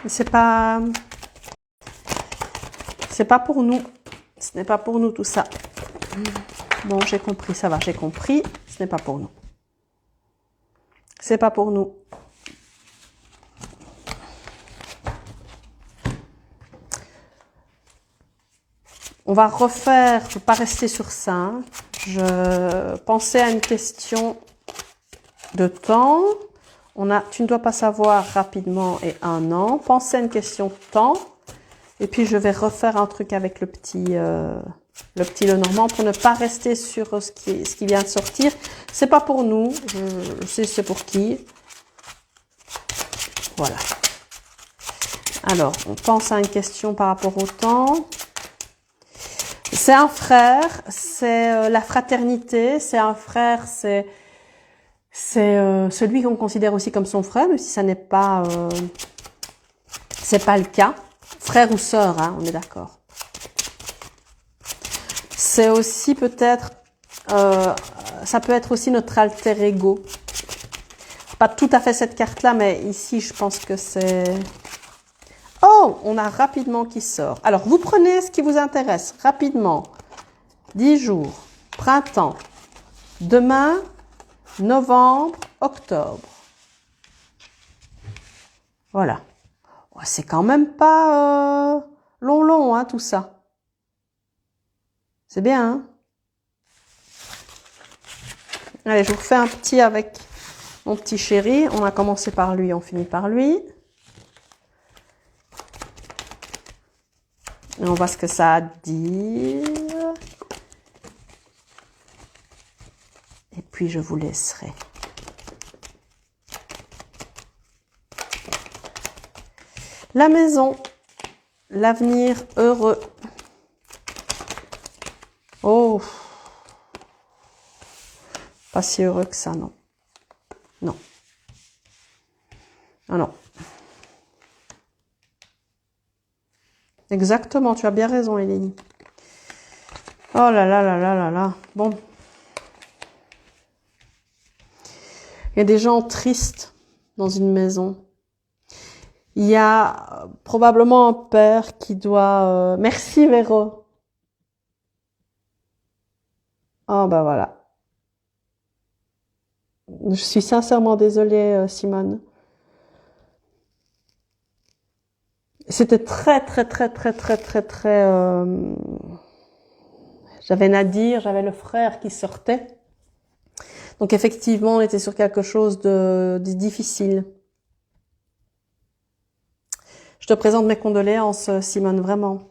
C'est pas pour nous. Ce n'est pas pour nous tout ça. Bon, j'ai compris, ça va, j'ai compris. Ce n'est pas pour nous. C'est pas pour nous. On va refaire, je ne veux pas rester sur ça. Hein. Je pensais à une question de temps. Tu ne dois pas savoir rapidement et 1 an. Pensez à une question de temps. Et puis je vais refaire un truc avec le petit Lenormand pour ne pas rester sur ce qui vient de sortir. C'est pas pour nous. Je sais c'est pour qui. Voilà. Alors, on pense à une question par rapport au temps. C'est un frère, c'est la fraternité, c'est un frère, c'est celui qu'on considère aussi comme son frère, même si ça n'est pas c'est pas le cas. Frère ou sœur, hein, on est d'accord. C'est aussi peut-être, ça peut être aussi notre alter ego. Pas tout à fait cette carte-là, mais ici, je pense que c'est... Oh, on a rapidement qui sort. Alors, vous prenez ce qui vous intéresse, rapidement. 10 jours, printemps, demain, novembre, octobre. Voilà. C'est quand même pas long, hein, tout ça. C'est bien, hein? Allez, je vous refais un petit avec mon petit chéri. On a commencé par lui, on finit par lui. Et on voit ce que ça a à dire. Et puis, je vous laisserai. La maison. L'avenir heureux. Oh. Pas si heureux que ça, non. Non. Ah non. Exactement, tu as bien raison, Eleni. Oh là là là là là là. Bon. Il y a des gens tristes dans une maison. Il y a probablement un père qui doit... Merci, Véro. Ah, ben voilà. Je suis sincèrement désolée, Simone. C'était très... J'avais Nadir, j'avais le frère qui sortait. Donc effectivement, on était sur quelque chose de difficile. Je te présente mes condoléances, Simone, vraiment.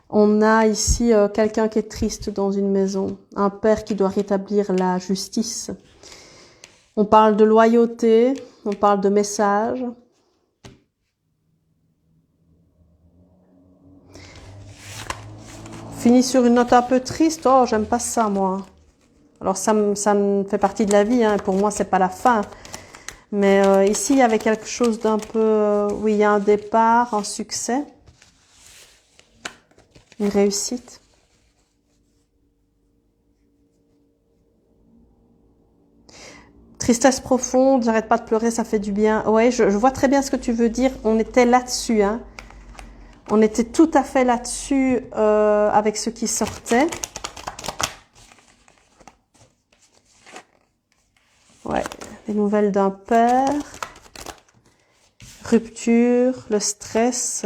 On a ici quelqu'un qui est triste dans une maison. Un père qui doit rétablir la justice. On parle de loyauté, on parle de message. Fini sur une note un peu triste. Oh, j'aime pas ça, moi. Alors, ça me fait partie de la vie. Hein. Pour moi, c'est pas la fin. Mais ici, il y avait quelque chose d'un peu... oui, il y a un départ, un succès. Une réussite. Tristesse profonde, j'arrête pas de pleurer, ça fait du bien. Ouais, je vois très bien ce que tu veux dire. On était là-dessus, hein. On était tout à fait là-dessus avec ce qui sortait. Ouais, des nouvelles d'un père. Rupture, le stress,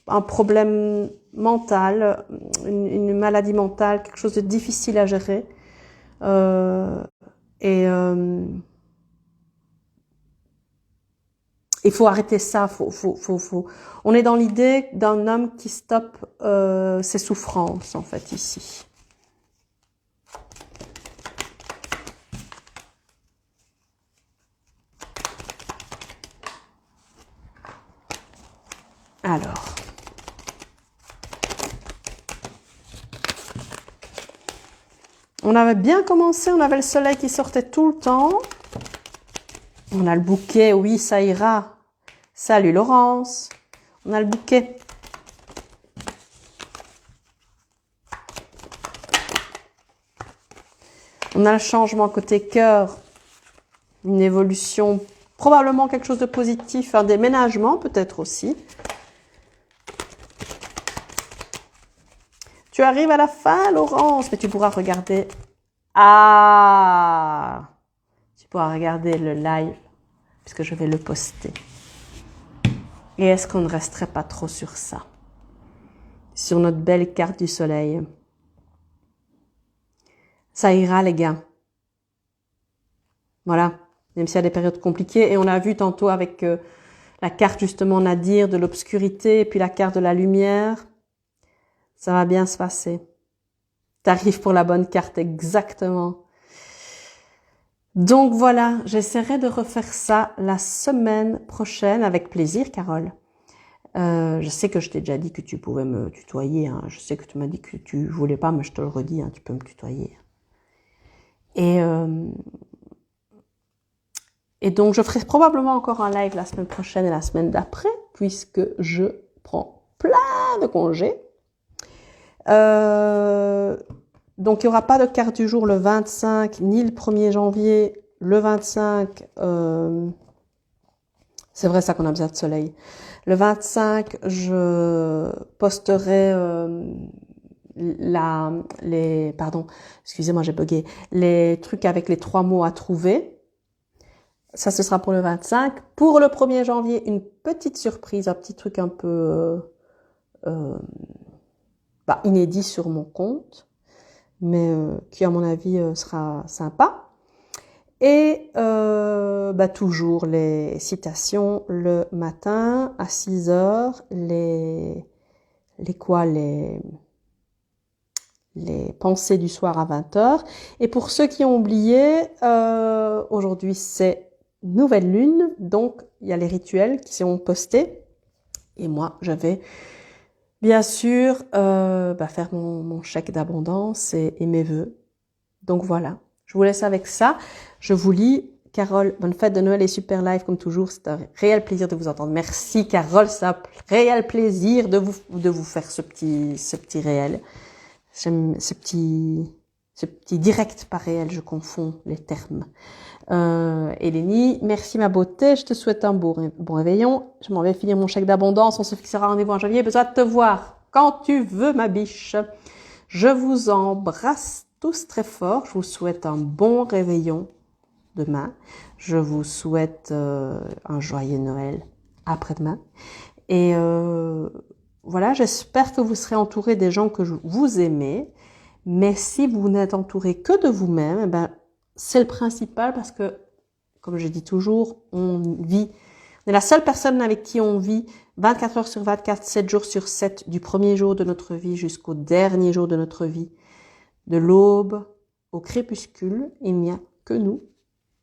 un problème mental, une maladie mentale, quelque chose de difficile à gérer. Il faut arrêter ça. On est dans l'idée d'un homme qui stoppe ses souffrances, en fait, ici. Alors. On avait bien commencé, on avait le soleil qui sortait tout le temps. On a le bouquet, oui, ça ira. Salut Laurence. On a le bouquet. On a le changement côté cœur. Une évolution, probablement quelque chose de positif, un déménagement peut-être aussi. Tu arrives à la fin, Laurence, mais tu pourras regarder. Ah, tu pourras regarder le live, puisque je vais le poster. Et est-ce qu'on ne resterait pas trop sur ça? Sur notre belle carte du soleil. Ça ira, les gars. Voilà. Même s'il y a des périodes compliquées. Et on a vu tantôt avec la carte, justement, Nadir, de l'obscurité, et puis la carte de la lumière. Ça va bien se passer. T'arrives pour la bonne carte, exactement. Donc voilà, j'essaierai de refaire ça la semaine prochaine avec plaisir, Carole. Je sais que je t'ai déjà dit que tu pouvais me tutoyer. Hein. Je sais que tu m'as dit que tu voulais pas, mais je te le redis, hein, tu peux me tutoyer. Et donc, je ferai probablement encore un live la semaine prochaine et la semaine d'après, puisque je prends plein de congés. Donc, il n'y aura pas de carte du jour le 25, ni le 1er janvier. Le 25, c'est vrai ça qu'on a besoin de soleil. Le 25, je posterai excusez-moi, j'ai bugué. Les trucs avec les 3 mots à trouver. Ça, ce sera pour le 25. Pour le 1er janvier, une petite surprise, un petit truc un peu inédit sur mon compte, mais qui, à mon avis, sera sympa. Et toujours les citations le matin à 6h, les pensées du soir à 20h. Et pour ceux qui ont oublié, aujourd'hui c'est nouvelle lune, donc il y a les rituels qui sont postés. Et moi, je vais bien sûr faire mon chèque d'abondance et mes vœux. Donc voilà, je vous laisse avec ça. Je vous lis. Carole, bonne fête de Noël et super live comme toujours. C'est un réel plaisir de vous entendre. Merci Carole, c'est un réel plaisir de vous faire ce petit réel. J'aime ce petit direct par réel, je confonds les termes. Eleni, merci ma beauté, je te souhaite un bon réveillon. Je m'en vais finir mon chèque d'abondance, on se fixera rendez-vous en janvier. Besoin de te voir quand tu veux, ma biche. Je vous embrasse tous très fort. Je vous souhaite un bon réveillon demain. Je vous souhaite un joyeux Noël après-demain. Et voilà, j'espère que vous serez entourés des gens que vous aimez. Mais si vous n'êtes entouré que de vous-même, c'est le principal parce que, comme je dis toujours, on est la seule personne avec qui on vit 24 heures sur 24, 7 jours sur 7, du premier jour de notre vie jusqu'au dernier jour de notre vie. De l'aube au crépuscule, il n'y a que nous.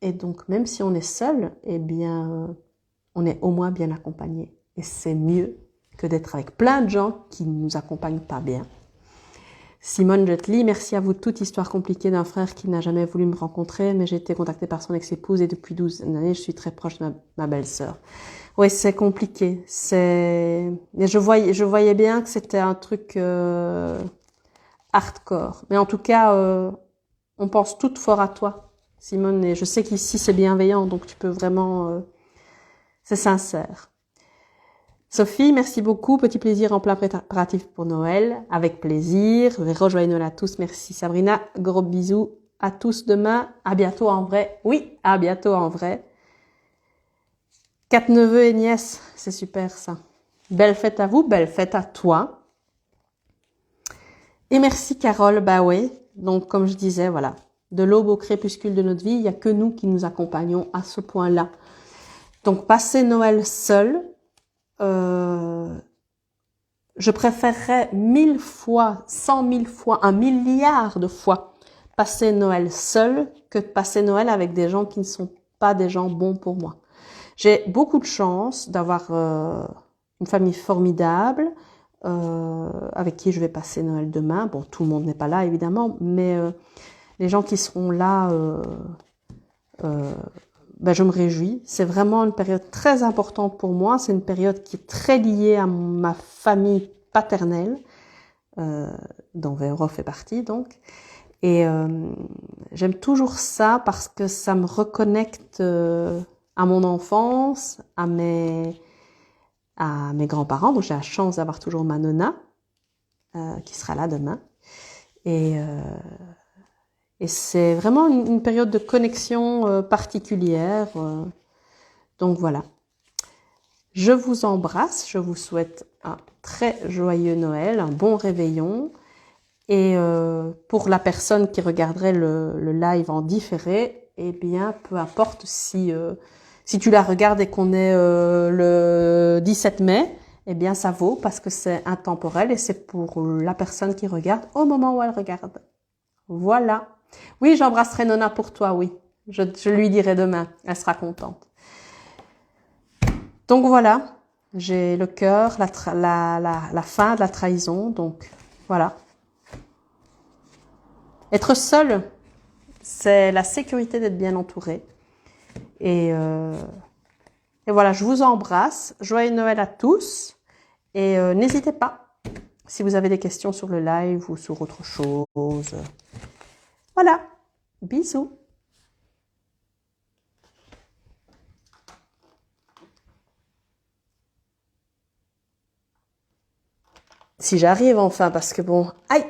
Et donc, même si on est seul, on est au moins bien accompagné. Et c'est mieux que d'être avec plein de gens qui ne nous accompagnent pas bien. Simone Jetli, merci à vous. Toute histoire compliquée d'un frère qui n'a jamais voulu me rencontrer, mais j'ai été contactée par son ex-épouse et depuis 12 années, je suis très proche de ma belle-sœur. Oui, c'est compliqué. Et je voyais bien que c'était un truc hardcore. Mais en tout cas, on pense toutes fort à toi, Simone. Et je sais qu'ici, c'est bienveillant, donc tu peux vraiment... c'est sincère. Sophie, merci beaucoup. Petit plaisir en plein préparatif pour Noël. Avec plaisir. Joyeux Noël à tous. Merci Sabrina. Gros bisous. à tous demain. À bientôt en vrai. Oui, à bientôt en vrai. 4 neveux et nièces, c'est super ça. Belle fête à vous, belle fête à toi. Et merci Carole, bah oui. Donc comme je disais, voilà, de l'aube au crépuscule de notre vie, il n'y a que nous qui nous accompagnons à ce point-là. Donc passer Noël seul, je préférerais 1000 fois, 100 000 fois, 1 milliard de fois passer Noël seul que de passer Noël avec des gens qui ne sont pas des gens bons pour moi. J'ai beaucoup de chance d'avoir une famille formidable avec qui je vais passer Noël demain. Bon, tout le monde n'est pas là évidemment, mais les gens qui seront là, ben, je me réjouis. C'est vraiment une période très importante pour moi. C'est une période qui est très liée à ma famille paternelle, dont Véro fait partie donc. Et j'aime toujours ça parce que ça me reconnecte à mon enfance, à mes grands-parents. Donc j'ai la chance d'avoir toujours ma nonna qui sera là demain. Et c'est vraiment une période de connexion particulière. Donc voilà. Je vous embrasse. Je vous souhaite un très joyeux Noël, un bon réveillon. Et pour la personne qui regarderait le live en différé, eh bien, peu importe si tu la regardes et qu'on est le 17 mai, eh bien, ça vaut parce que c'est intemporel et c'est pour la personne qui regarde au moment où elle regarde. Voilà. Oui, j'embrasserai Nona pour toi, oui. Je lui dirai demain. Elle sera contente. Donc voilà. J'ai le cœur, la fin de la trahison. Donc voilà. Être seul, c'est la sécurité d'être bien entouré. Et voilà, je vous embrasse. Joyeux Noël à tous. Et n'hésitez pas, si vous avez des questions sur le live ou sur autre chose. Voilà, bisous. Si j'arrive enfin, parce que bon, aïe!